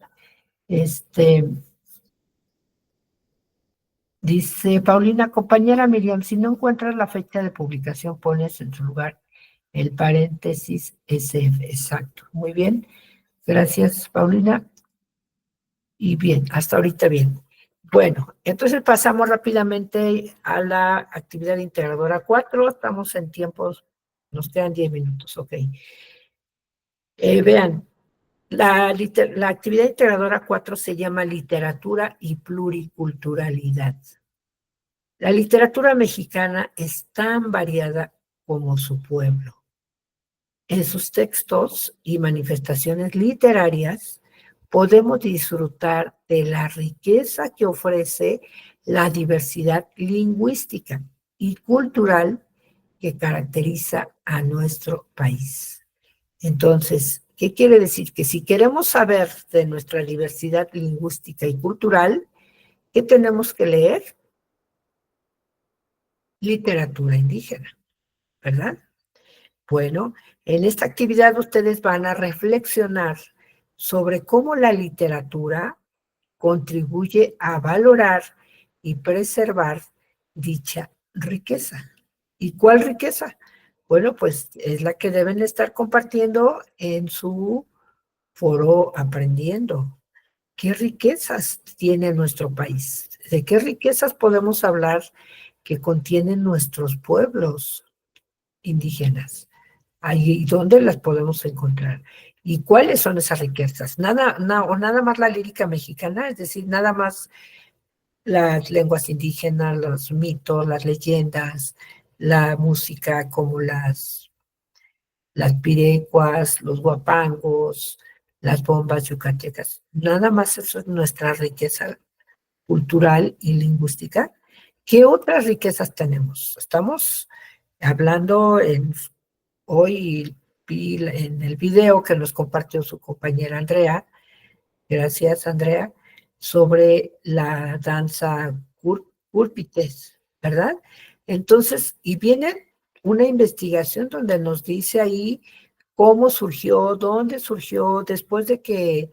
Dice Paulina, compañera Miriam, si no encuentras la fecha de publicación, pones en su lugar el paréntesis SF. Exacto. Muy bien. Gracias, Paulina. Y bien, hasta ahorita bien. Bueno, entonces pasamos rápidamente a la actividad integradora 4. Estamos en tiempos, nos quedan 10 minutos, ok. Vean, la actividad integradora 4 se llama literatura y pluriculturalidad. La literatura mexicana es tan variada como su pueblo. En sus textos y manifestaciones literarias podemos disfrutar de la riqueza que ofrece la diversidad lingüística y cultural que caracteriza a nuestro país. Entonces, ¿qué quiere decir? Que si queremos saber de nuestra diversidad lingüística y cultural, ¿qué tenemos que leer? Literatura indígena, ¿verdad? Bueno, en esta actividad ustedes van a reflexionar sobre cómo la literatura contribuye a valorar y preservar dicha riqueza. ¿Y cuál riqueza? Bueno, pues es la que deben estar compartiendo en su foro aprendiendo. ¿Qué riquezas tiene nuestro país? ¿De qué riquezas podemos hablar que contienen nuestros pueblos indígenas? Ahí, ¿dónde las podemos encontrar? ¿Y cuáles son esas riquezas? O nada más la lírica mexicana, es decir, nada más las lenguas indígenas, los mitos, las leyendas, la música como las pirecuas, los guapangos, las bombas yucatecas. Nada más eso es nuestra riqueza cultural y lingüística. ¿Qué otras riquezas tenemos? Estamos hablando hoy vi en el video que nos compartió su compañera Andrea, gracias Andrea, sobre la danza Cúrpites, ¿verdad? Entonces, y viene una investigación donde nos dice ahí cómo surgió, dónde surgió, después de que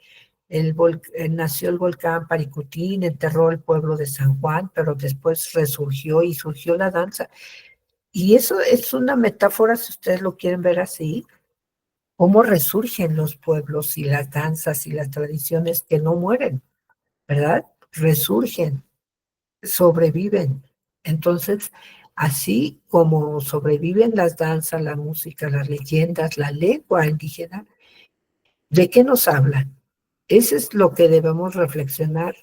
nació el volcán Paricutín, enterró el pueblo de San Juan, pero después resurgió y surgió la danza. Y eso es una metáfora, si ustedes lo quieren ver así, cómo resurgen los pueblos y las danzas y las tradiciones que no mueren, ¿verdad? Resurgen, sobreviven. Entonces, así como sobreviven las danzas, la música, las leyendas, la lengua indígena, ¿de qué nos hablan? Eso es lo que debemos reflexionar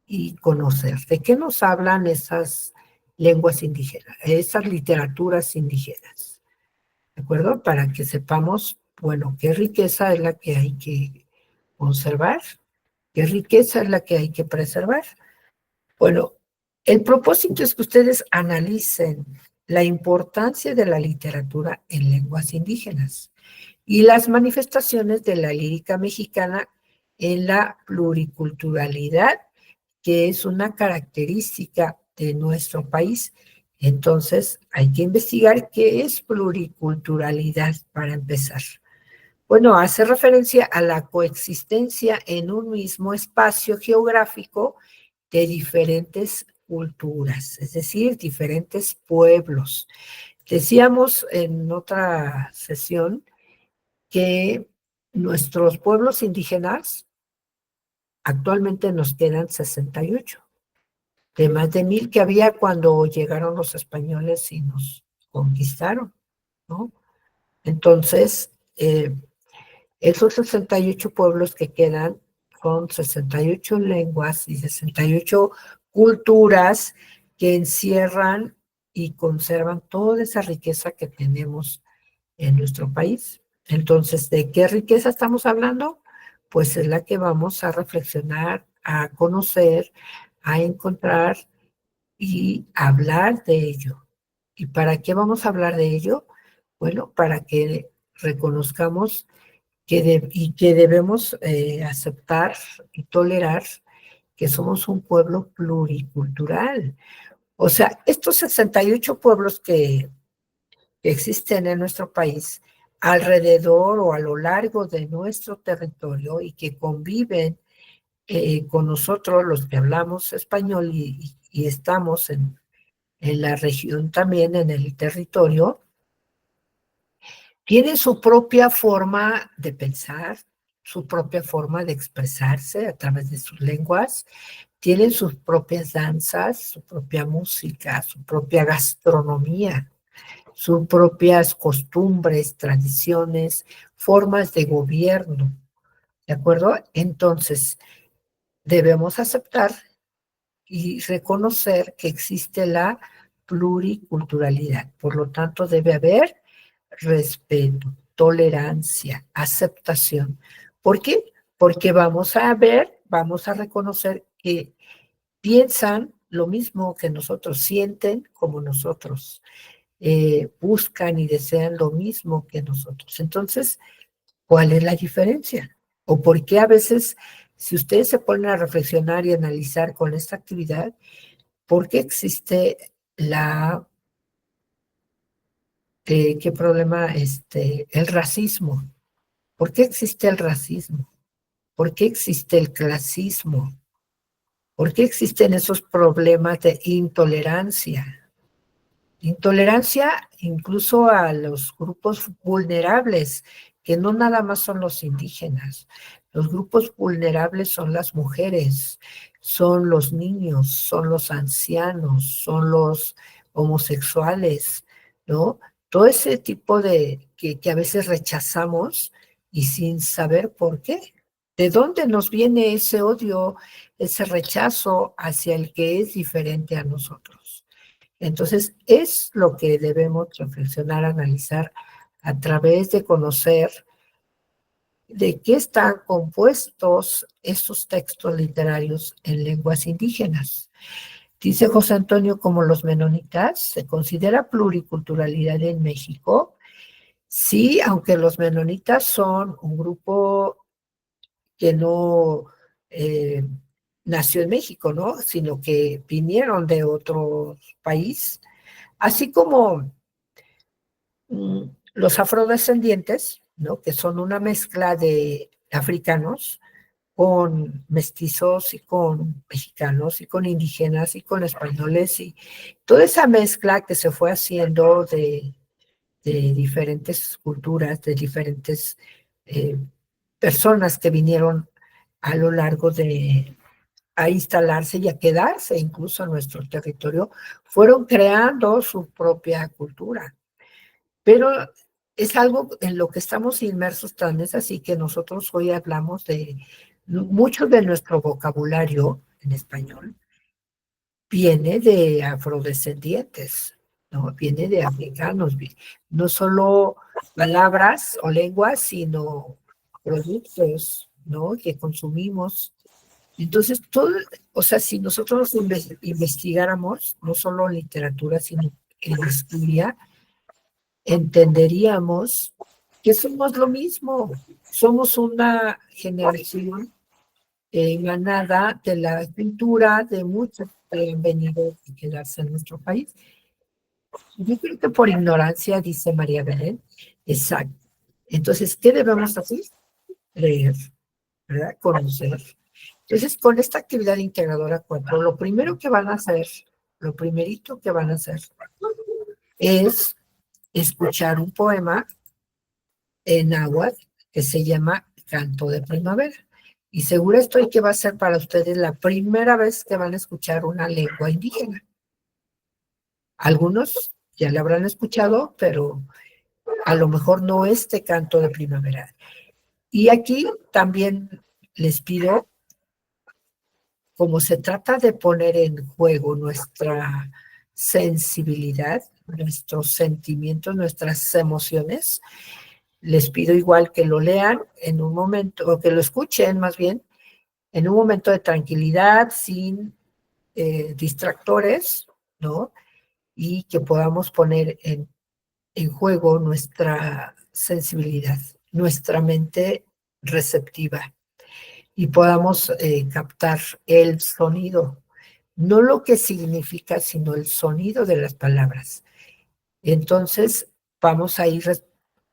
y conocer. ¿De qué nos hablan esas lenguas indígenas, esas literaturas indígenas? ¿De acuerdo? Para que sepamos, bueno, qué riqueza es la que hay que conservar, qué riqueza es la que hay que preservar. Bueno, el propósito es que ustedes analicen la importancia de la literatura en lenguas indígenas y las manifestaciones de la lírica mexicana en la pluriculturalidad, que es una característica de nuestro país. Entonces, hay que investigar qué es pluriculturalidad para empezar. Bueno, hace referencia a la coexistencia en un mismo espacio geográfico de diferentes culturas, es decir, diferentes pueblos. Decíamos en otra sesión que nuestros pueblos indígenas actualmente nos quedan 68, de más de 1000 que había cuando llegaron los españoles y nos conquistaron, ¿no? Entonces, esos 68 pueblos que quedan son 68 lenguas y 68 culturas que encierran y conservan toda esa riqueza que tenemos en nuestro país. Entonces, ¿de qué riqueza estamos hablando? Pues es la que vamos a reflexionar, a conocer, a encontrar y hablar de ello. ¿Y para qué vamos a hablar de ello? Bueno, para que reconozcamos y que debemos aceptar y tolerar que somos un pueblo pluricultural. O sea, estos 68 pueblos que existen en nuestro país, alrededor o a lo largo de nuestro territorio y que conviven con nosotros, los que hablamos español y estamos en la región también, en el territorio, tienen su propia forma de pensar, su propia forma de expresarse a través de sus lenguas, tienen sus propias danzas, su propia música, su propia gastronomía, sus propias costumbres, tradiciones, formas de gobierno, ¿de acuerdo? Entonces, debemos aceptar y reconocer que existe la pluriculturalidad. Por lo tanto, debe haber respeto, tolerancia, aceptación. ¿Por qué? Porque vamos a ver, vamos a reconocer que piensan lo mismo que nosotros, sienten como nosotros, buscan y desean lo mismo que nosotros. Entonces, ¿cuál es la diferencia? ¿O por qué a veces, si ustedes se ponen a reflexionar y analizar con esta actividad, por qué existe qué problema, el racismo? ¿Por qué existe el racismo? ¿Por qué existe el clasismo? ¿Por qué existen esos problemas de intolerancia? Intolerancia incluso a los grupos vulnerables, que no nada más son los indígenas. Los grupos vulnerables son las mujeres, son los niños, son los ancianos, son los homosexuales, ¿no? Todo ese tipo de que a veces rechazamos y sin saber por qué. ¿De dónde nos viene ese odio, ese rechazo hacia el que es diferente a nosotros? Entonces, es lo que debemos reflexionar, analizar a través de conocer de qué están compuestos estos textos literarios en lenguas indígenas. Dice José Antonio, como los menonitas, ¿se considera pluriculturalidad en México? Sí, aunque los menonitas son un grupo que no nació en México, ¿no? Sino que vinieron de otro país, así como los afrodescendientes, ¿no? Que son una mezcla de africanos con mestizos y con mexicanos y con indígenas y con españoles y toda esa mezcla que se fue haciendo de diferentes culturas, de diferentes personas que vinieron a lo largo de a instalarse y a quedarse incluso en nuestro territorio, fueron creando su propia cultura. Pero es algo en lo que estamos inmersos tan es así que nosotros hoy hablamos de mucho de nuestro vocabulario en español viene de afrodescendientes, ¿no? Viene de africanos, no solo palabras o lenguas, sino productos, ¿no? Que consumimos. Entonces, todo, o sea, si nosotros investigáramos, no solo literatura, sino en historia, entenderíamos que somos lo mismo. Somos una generación emanada de la cultura de muchos que han venido a quedarse en nuestro país. Yo creo que por ignorancia, dice María Belén, exacto. Entonces, ¿qué debemos hacer? Leer, ¿verdad? Conocer. Entonces, con esta actividad integradora 4, lo primero que van a hacer, lo primerito que van a hacer es escuchar un poema en náhuatl que se llama Canto de Primavera. Y segura estoy que va a ser para ustedes la primera vez que van a escuchar una lengua indígena. Algunos ya la habrán escuchado, pero a lo mejor no este canto de primavera. Y aquí también les pido, como se trata de poner en juego nuestra sensibilidad, nuestros sentimientos, nuestras emociones, les pido igual que lo lean en un momento, o que lo escuchen más bien, en un momento de tranquilidad, sin distractores, ¿no? Y que podamos poner en juego nuestra sensibilidad, nuestra mente receptiva y podamos captar el sonido, no lo que significa, sino el sonido de las palabras. Entonces, vamos a ir,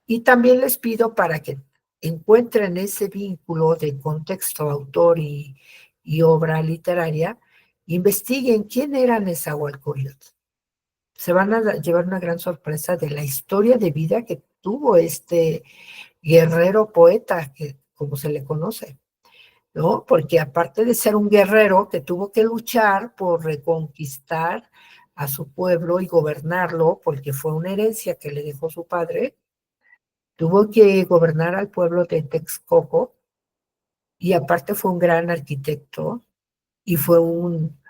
y también les pido para que encuentren ese vínculo de contexto, autor y obra literaria, investiguen quién era Nezahualcóyotl. Se van a llevar una gran sorpresa de la historia de vida que tuvo este guerrero poeta, que, como se le conoce, ¿no? Porque aparte de ser un guerrero que tuvo que luchar por reconquistar a su pueblo y gobernarlo, porque fue una herencia que le dejó su padre, tuvo que gobernar al pueblo de Texcoco y aparte fue un gran arquitecto y fue un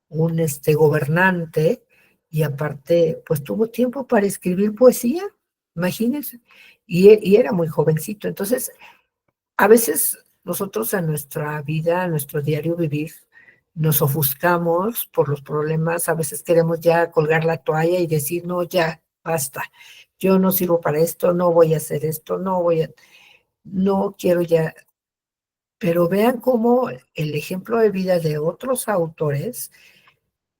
gobernante y aparte pues tuvo tiempo para escribir poesía, imagínense, y era muy jovencito. Entonces, a veces nosotros en nuestra vida, en nuestro diario vivir, nos ofuscamos por los problemas, a veces queremos ya colgar la toalla y decir, no, ya, basta, yo no sirvo para esto, no voy a hacer esto, no quiero ya, pero vean cómo el ejemplo de vida de otros autores,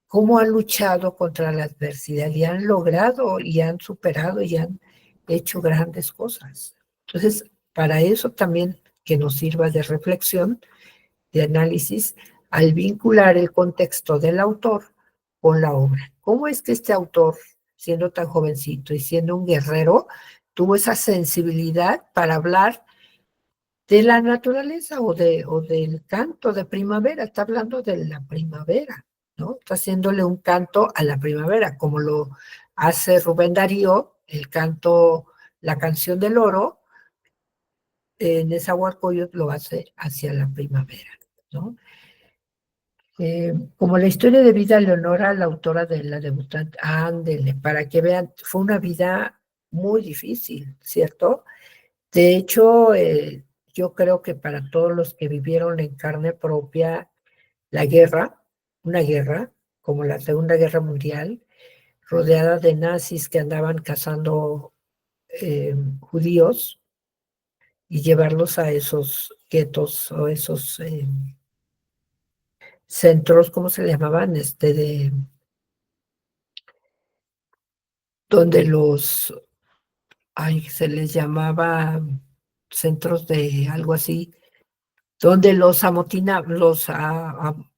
cómo han luchado contra la adversidad y han logrado y han superado y han hecho grandes cosas. Entonces, para eso también que nos sirva de reflexión, de análisis, al vincular el contexto del autor con la obra. ¿Cómo es que este autor, siendo tan jovencito y siendo un guerrero, tuvo esa sensibilidad para hablar de la naturaleza o del canto de primavera? Está hablando de la primavera, ¿no? Está haciéndole un canto a la primavera, como lo hace Rubén Darío, el canto, la canción del oro, Nezahualcóyotl lo hace hacia la primavera, ¿no? Como la historia de vida Leonora, la autora de la debutante, ándele, para que vean, fue una vida muy difícil, ¿cierto? De hecho, yo creo que para todos los que vivieron en carne propia la guerra, una guerra como la Segunda Guerra Mundial, rodeada de nazis que andaban cazando judíos y llevarlos a esos guetos o esos centros, ¿cómo se llamaban? Donde se les llamaba centros de algo así, donde los amotinaban,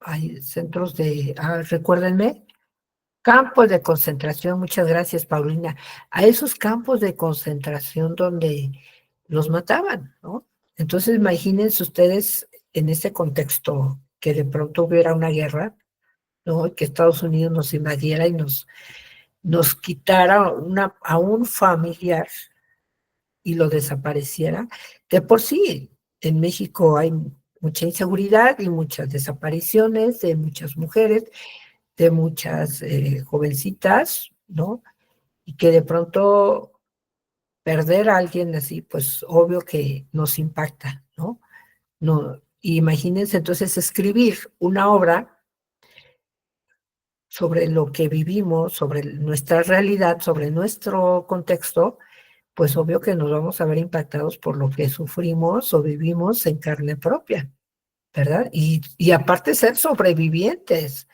hay centros de, recuérdenme, Campos de concentración, muchas gracias, Paulina. A esos campos de concentración donde los mataban, ¿no? Entonces, imagínense ustedes en ese contexto que de pronto hubiera una guerra, ¿no? Que Estados Unidos nos invadiera y nos quitara a un familiar y lo desapareciera. De por sí, en México hay mucha inseguridad y muchas desapariciones de muchas mujeres, de muchas jovencitas, ¿no? Y que de pronto perder a alguien así, pues obvio que nos impacta, ¿no? No, imagínense entonces escribir una obra sobre lo que vivimos, sobre nuestra realidad, sobre nuestro contexto, pues obvio que nos vamos a ver impactados por lo que sufrimos o vivimos en carne propia, ¿verdad? Y aparte ser sobrevivientes.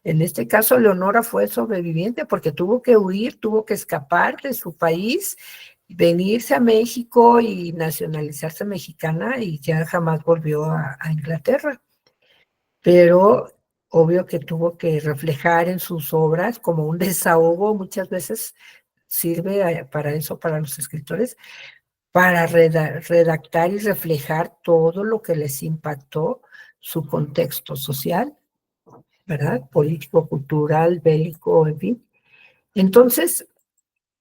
En este caso, Leonora fue sobreviviente porque tuvo que huir, tuvo que escapar de su país, venirse a México y nacionalizarse mexicana y ya jamás volvió a Inglaterra. Pero obvio que tuvo que reflejar en sus obras como un desahogo, muchas veces sirve para eso, para los escritores, para redactar y reflejar todo lo que les impactó su contexto social, ¿verdad? Político, cultural, bélico, en fin. Entonces,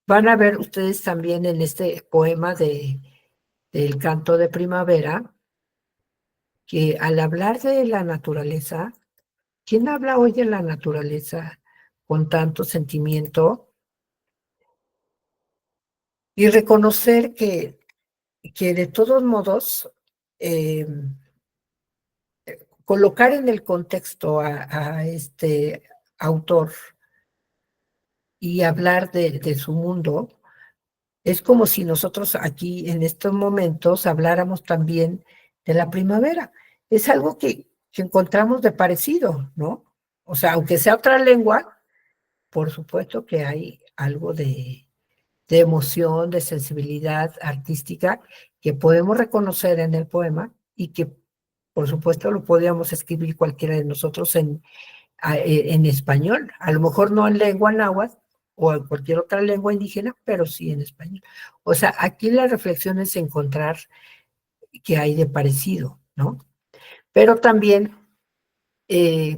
van a ver ustedes también en este poema del canto de primavera, que al hablar de la naturaleza, ¿quién habla hoy de la naturaleza con tanto sentimiento? Y reconocer que de todos modos, eh, colocar en el contexto a este autor y hablar de su mundo, es como si nosotros aquí en estos momentos habláramos también de la primavera. Es algo que encontramos de parecido, ¿no? O sea, aunque sea otra lengua, por supuesto que hay algo de emoción, de sensibilidad artística que podemos reconocer en el poema y que, por supuesto, lo podríamos escribir cualquiera de nosotros en español, a lo mejor no en lengua náhuatl o en cualquier otra lengua indígena, pero sí en español. O sea, aquí la reflexión es encontrar qué hay de parecido, ¿no? Pero también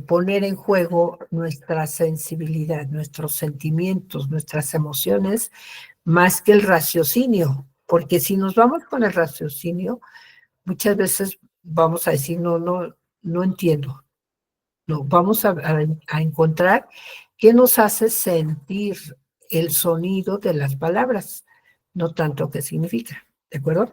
poner en juego nuestra sensibilidad, nuestros sentimientos, nuestras emociones, más que el raciocinio, porque si nos vamos con el raciocinio, muchas veces vamos a decir, no entiendo. No, vamos a encontrar qué nos hace sentir el sonido de las palabras, no tanto qué significa, ¿de acuerdo?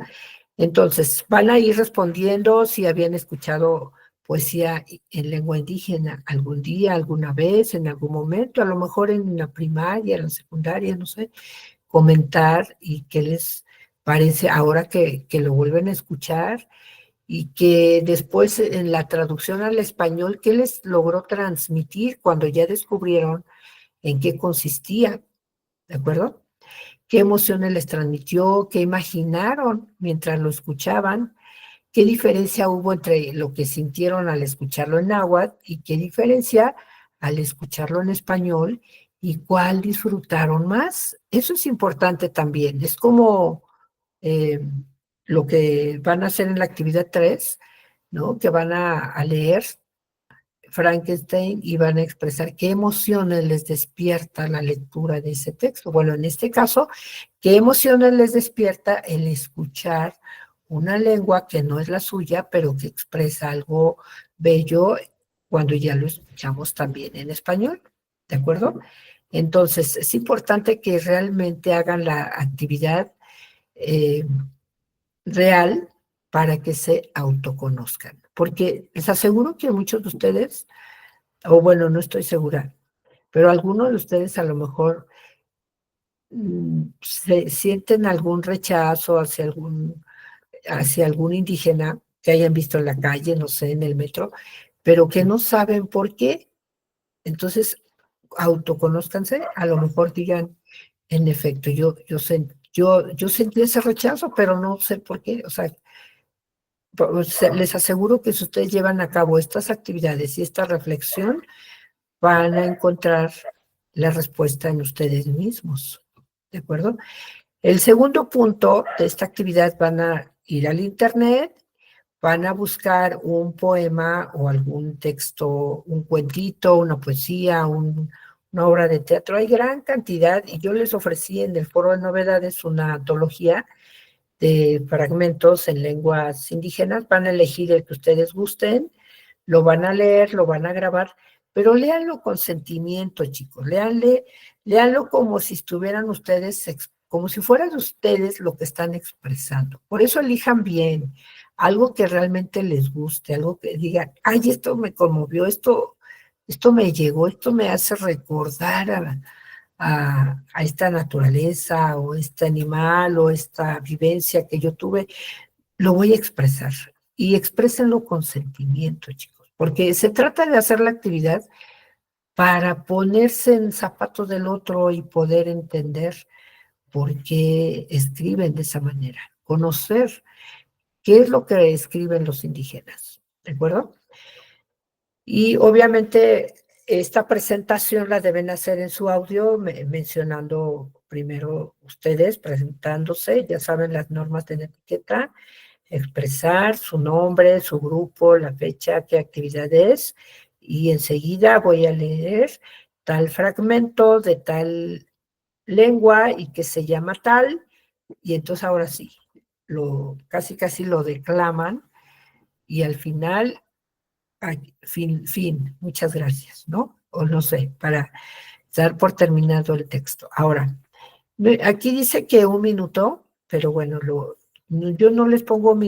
Entonces, van a ir respondiendo si habían escuchado poesía en lengua indígena algún día, alguna vez, en algún momento, a lo mejor en la primaria, en la secundaria, no sé, comentar y qué les parece ahora que lo vuelven a escuchar y que después en la traducción al español, ¿qué les logró transmitir cuando ya descubrieron en qué consistía? ¿De acuerdo? ¿Qué emociones les transmitió? ¿Qué imaginaron mientras lo escuchaban? ¿Qué diferencia hubo entre lo que sintieron al escucharlo en náhuatl y qué diferencia al escucharlo en español y cuál disfrutaron más? Eso es importante también. Es como eh, lo que van a hacer en la actividad 3, ¿no? Que van a leer Frankenstein y van a expresar qué emociones les despierta la lectura de ese texto. Bueno, en este caso, qué emociones les despierta el escuchar una lengua que no es la suya, pero que expresa algo bello cuando ya lo escuchamos también en español, ¿de acuerdo? Entonces, es importante que realmente hagan la actividad eh, real para que se autoconozcan, porque les aseguro que muchos de ustedes, o bueno, no estoy segura, pero algunos de ustedes a lo mejor se sienten algún rechazo hacia algún indígena que hayan visto en la calle, no sé, en el metro, pero que no saben por qué. Entonces, autoconózcanse, a lo mejor digan, en efecto, yo sentí ese rechazo, pero no sé por qué. O sea, les aseguro que si ustedes llevan a cabo estas actividades y esta reflexión, van a encontrar la respuesta en ustedes mismos, ¿de acuerdo? El segundo punto de esta actividad van a ir al internet, van a buscar un poema o algún texto, un cuentito, una poesía, una obra de teatro. Hay gran cantidad y yo les ofrecí en el foro de novedades una antología de fragmentos en lenguas indígenas. Van a elegir el que ustedes gusten, lo van a leer, lo van a grabar, pero léanlo con sentimiento, chicos. Léanlo como si estuvieran ustedes, como si fueran ustedes lo que están expresando. Por eso elijan bien algo que realmente les guste, algo que digan, ay, esto me conmovió, esto me llegó, esto me hace recordar a esta naturaleza o este animal o esta vivencia que yo tuve, lo voy a expresar. Y exprésenlo con sentimiento, chicos, porque se trata de hacer la actividad para ponerse en zapatos del otro y poder entender por qué escriben de esa manera, conocer qué es lo que escriben los indígenas, ¿de acuerdo? Y obviamente esta presentación la deben hacer en su audio, mencionando primero ustedes, presentándose, ya saben las normas de la etiqueta, expresar su nombre, su grupo, la fecha, qué actividad es, y enseguida voy a leer tal fragmento de tal lengua y que se llama tal, y entonces ahora sí, casi lo declaman, y al final ay, muchas gracias, ¿no? O no sé, para dar por terminado el texto. Ahora, aquí dice que 1 minuto, pero bueno, yo no les pongo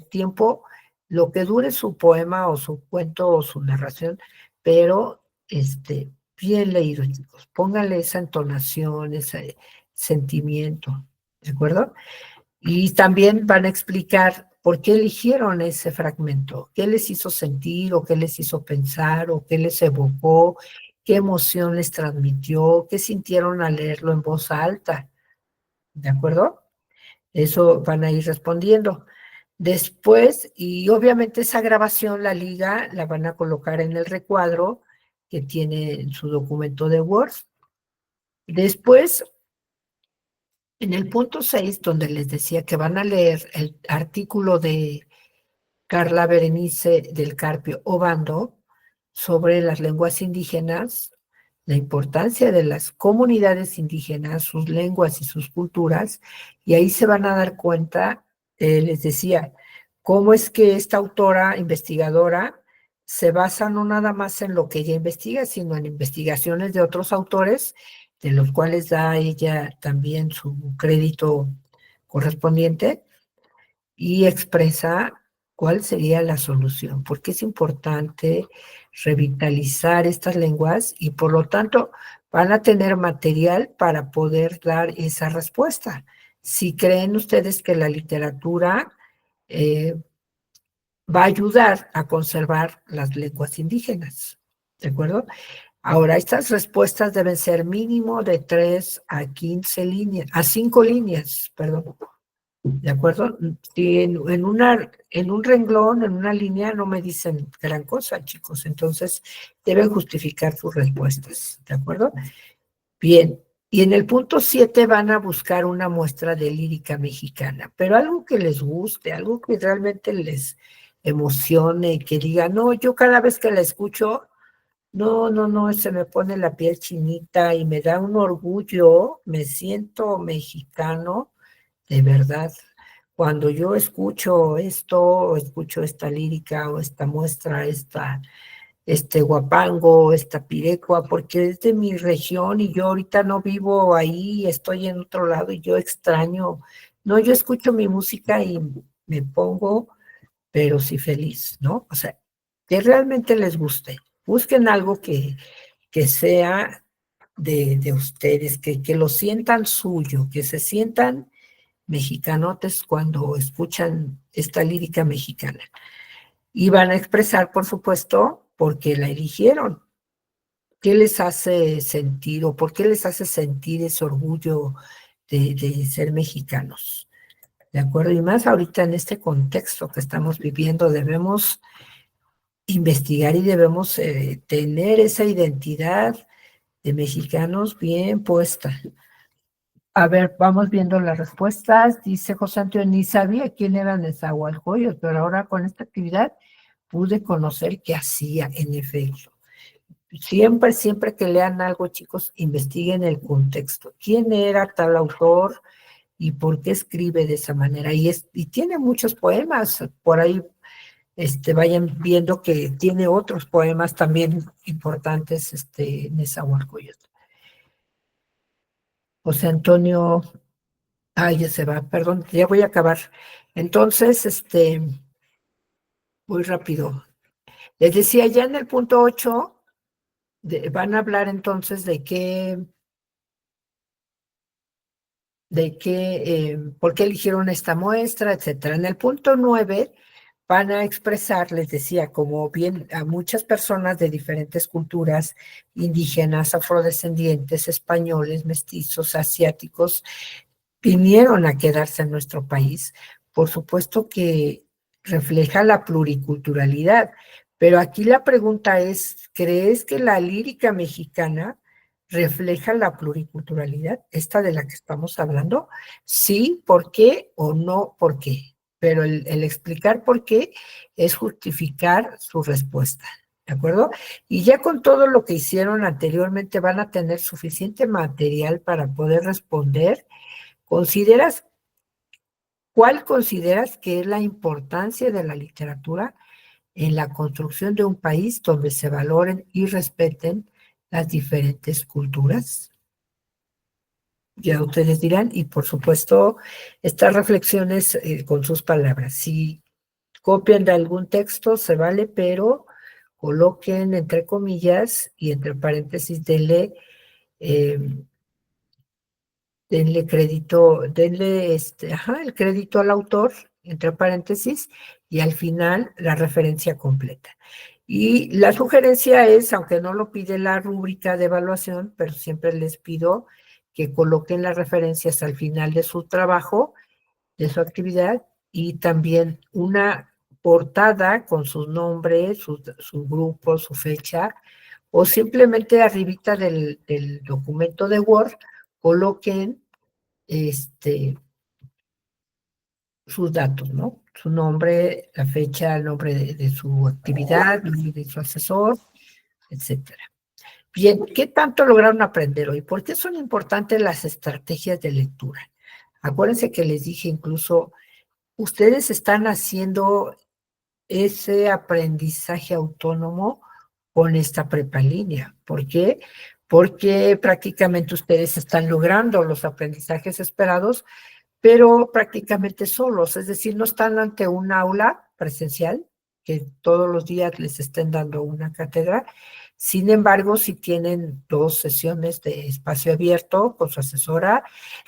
tiempo, lo que dure su poema o su cuento o su narración, pero bien leído, chicos. Pónganle esa entonación, ese sentimiento, ¿de acuerdo? Y también van a explicar por qué eligieron ese fragmento, qué les hizo sentir o qué les hizo pensar o qué les evocó, qué emoción les transmitió, qué sintieron al leerlo en voz alta, ¿de acuerdo? Eso van a ir respondiendo. Después, y obviamente esa grabación, la liga, la van a colocar en el recuadro que tiene en su documento de Word. Después, en el punto 6, donde les decía que van a leer el artículo de Carla Berenice del Carpio Obando sobre las lenguas indígenas, la importancia de las comunidades indígenas, sus lenguas y sus culturas, y ahí se van a dar cuenta, les decía, cómo es que esta autora investigadora se basa no nada más en lo que ella investiga, sino en investigaciones de otros autores, de los cuales da ella también su crédito correspondiente, y expresa cuál sería la solución, porque es importante revitalizar estas lenguas y por lo tanto van a tener material para poder dar esa respuesta. Si creen ustedes que la literatura va a ayudar a conservar las lenguas indígenas, ¿de acuerdo? Ahora, estas respuestas deben ser mínimo de 3 a 15 líneas, a 5 líneas, perdón. ¿De acuerdo? Si en un renglón, en una línea, no me dicen gran cosa, chicos. Entonces, deben justificar sus respuestas. ¿De acuerdo? Bien. Y en el punto 7 van a buscar una muestra de lírica mexicana, pero algo que les guste, algo que realmente les emocione, que digan, no, yo cada vez que la escucho, no, se me pone la piel chinita y me da un orgullo, me siento mexicano, de verdad. Cuando yo escucho esto, o escucho esta lírica, o esta muestra, este guapango, esta pirecua, porque es de mi región y yo ahorita no vivo ahí, estoy en otro lado y yo extraño. No, yo escucho mi música y me pongo, pero sí feliz, ¿no? O sea, que realmente les guste. Busquen algo que sea de ustedes, que lo sientan suyo, que se sientan mexicanotes cuando escuchan esta lírica mexicana. Y van a expresar, por supuesto, por qué la eligieron, qué les hace sentir o por qué les hace sentir ese orgullo de ser mexicanos. ¿De acuerdo? Y más ahorita en este contexto que estamos viviendo, debemos investigar y debemos tener esa identidad de mexicanos bien puesta. A ver, vamos viendo las respuestas. Dice José Antonio, ni sabía quién era Nezahualcóyotl, pero ahora con esta actividad pude conocer qué hacía, en efecto. Siempre, siempre que lean algo, chicos, investiguen el contexto. ¿Quién era tal autor y por qué escribe de esa manera? Y tiene muchos poemas, por ahí vayan viendo que tiene otros poemas también importantes, Nezahualcóyotl. José Antonio, ya se va, perdón, ya voy a acabar. Entonces, muy rápido. Les decía, ya en el punto 8, van a hablar entonces por qué eligieron esta muestra, etcétera. En el punto 9 van a expresar, les decía, como bien a muchas personas de diferentes culturas, indígenas, afrodescendientes, españoles, mestizos, asiáticos, vinieron a quedarse en nuestro país. Por supuesto que refleja la pluriculturalidad, pero aquí la pregunta es, ¿crees que la lírica mexicana refleja la pluriculturalidad, esta de la que estamos hablando? Sí, ¿por qué? O no, ¿por qué? Pero el explicar por qué es justificar su respuesta, ¿de acuerdo? Y ya con todo lo que hicieron anteriormente van a tener suficiente material para poder responder. ¿Cuál consideras que es la importancia de la literatura en la construcción de un país donde se valoren y respeten las diferentes culturas? Ya ustedes dirán, y por supuesto, estas reflexiones con sus palabras. Si copian de algún texto, se vale, pero coloquen entre comillas y entre paréntesis, eh, denle crédito, denle el crédito al autor, entre paréntesis, y al final la referencia completa. Y la sugerencia es, aunque no lo pide la rúbrica de evaluación, pero siempre les pido que coloquen las referencias al final de su trabajo, de su actividad, y también una portada con sus nombres, su grupo, su fecha, o simplemente arribita del documento de Word, coloquen sus datos, ¿no? Su nombre, la fecha, el nombre de su actividad, el nombre de su asesor, etcétera. Bien, ¿qué tanto lograron aprender hoy? ¿Por qué son importantes las estrategias de lectura? Acuérdense que les dije incluso, ustedes están haciendo ese aprendizaje autónomo con esta prepa en línea. ¿Por qué? Porque prácticamente ustedes están logrando los aprendizajes esperados, pero prácticamente solos, es decir, no están ante un aula presencial que todos los días les estén dando una cátedra. Sin embargo, si tienen 2 sesiones de espacio abierto con su asesora,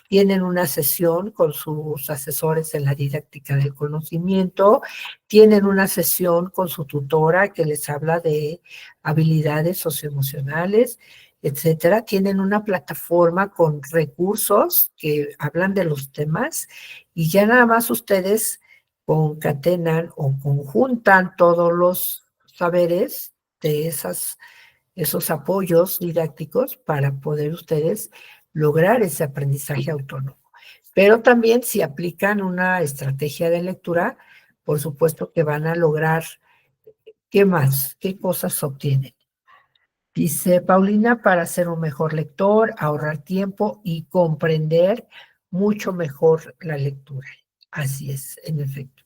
tienen una sesión con sus asesores en la didáctica del conocimiento, tienen una sesión con su tutora que les habla de habilidades socioemocionales, etcétera. Tienen una plataforma con recursos que hablan de los temas y ya nada más ustedes concatenan o conjuntan todos los saberes de esos apoyos didácticos para poder ustedes lograr ese aprendizaje autónomo. Pero también si aplican una estrategia de lectura, por supuesto que van a lograr, ¿qué más? ¿Qué cosas obtienen? Dice Paulina, para ser un mejor lector, ahorrar tiempo y comprender mucho mejor la lectura. Así es, en efecto.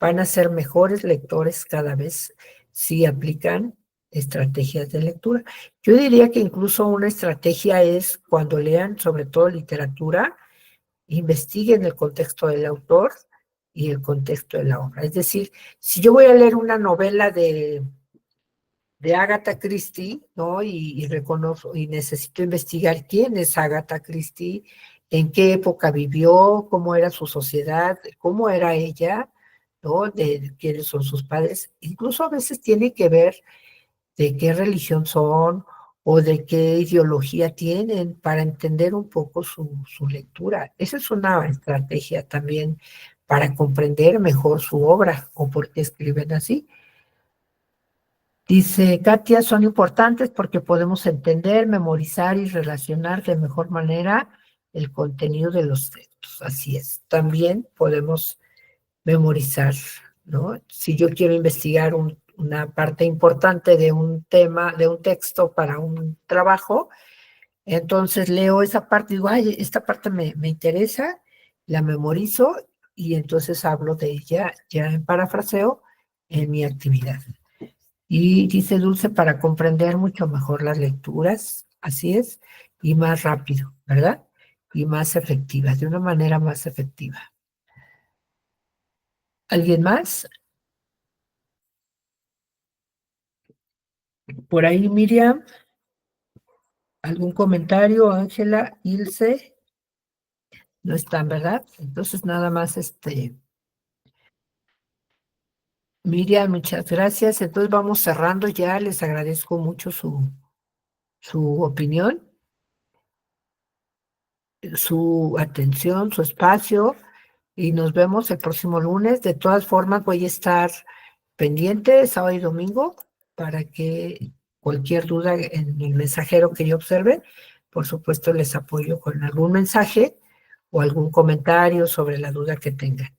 Van a ser mejores lectores cada vez si aplican estrategias de lectura. Yo diría que incluso una estrategia es cuando lean sobre todo literatura, investiguen el contexto del autor y el contexto de la obra. Es decir, si yo voy a leer una novela de Agatha Christie, ¿no? Y reconozco y necesito investigar quién es Agatha Christie, en qué época vivió, cómo era su sociedad, cómo era ella, ¿no? De quiénes son sus padres. Incluso a veces tiene que ver de qué religión son o de qué ideología tienen para entender un poco su lectura. Esa es una estrategia también para comprender mejor su obra o por qué escriben así. Dice Katia, son importantes porque podemos entender, memorizar y relacionar de mejor manera el contenido de los textos. Así es. También podemos memorizar, ¿no? Si yo quiero investigar una parte importante de un tema, de un texto para un trabajo, entonces leo esa parte y digo, ay, esta parte me interesa, la memorizo y entonces hablo de ella ya en parafraseo en mi actividad. Y dice Dulce, para comprender mucho mejor las lecturas, así es, y más rápido, ¿verdad? Y más efectiva, de una manera más efectiva. ¿Alguien más? Por ahí, Miriam, ¿algún comentario? Ángela, Ilse, no están, ¿verdad? Entonces nada más Miriam, muchas gracias. Entonces vamos cerrando ya, les agradezco mucho su opinión, su atención, su espacio, y nos vemos el próximo lunes. De todas formas, voy a estar pendiente sábado y domingo para que cualquier duda en el mensajero que yo observe, por supuesto, les apoyo con algún mensaje o algún comentario sobre la duda que tengan.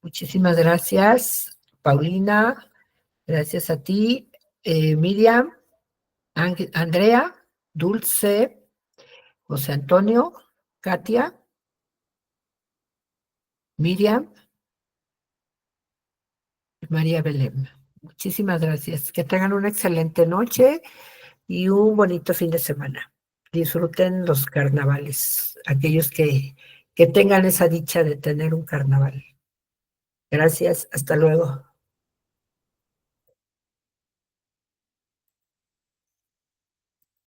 Muchísimas gracias, Paulina. Gracias a ti, Miriam, Andrea, Dulce, José Antonio, Katia, Miriam, María Belén. Muchísimas gracias. Que tengan una excelente noche y un bonito fin de semana. Disfruten los carnavales, aquellos que tengan esa dicha de tener un carnaval. Gracias, hasta luego.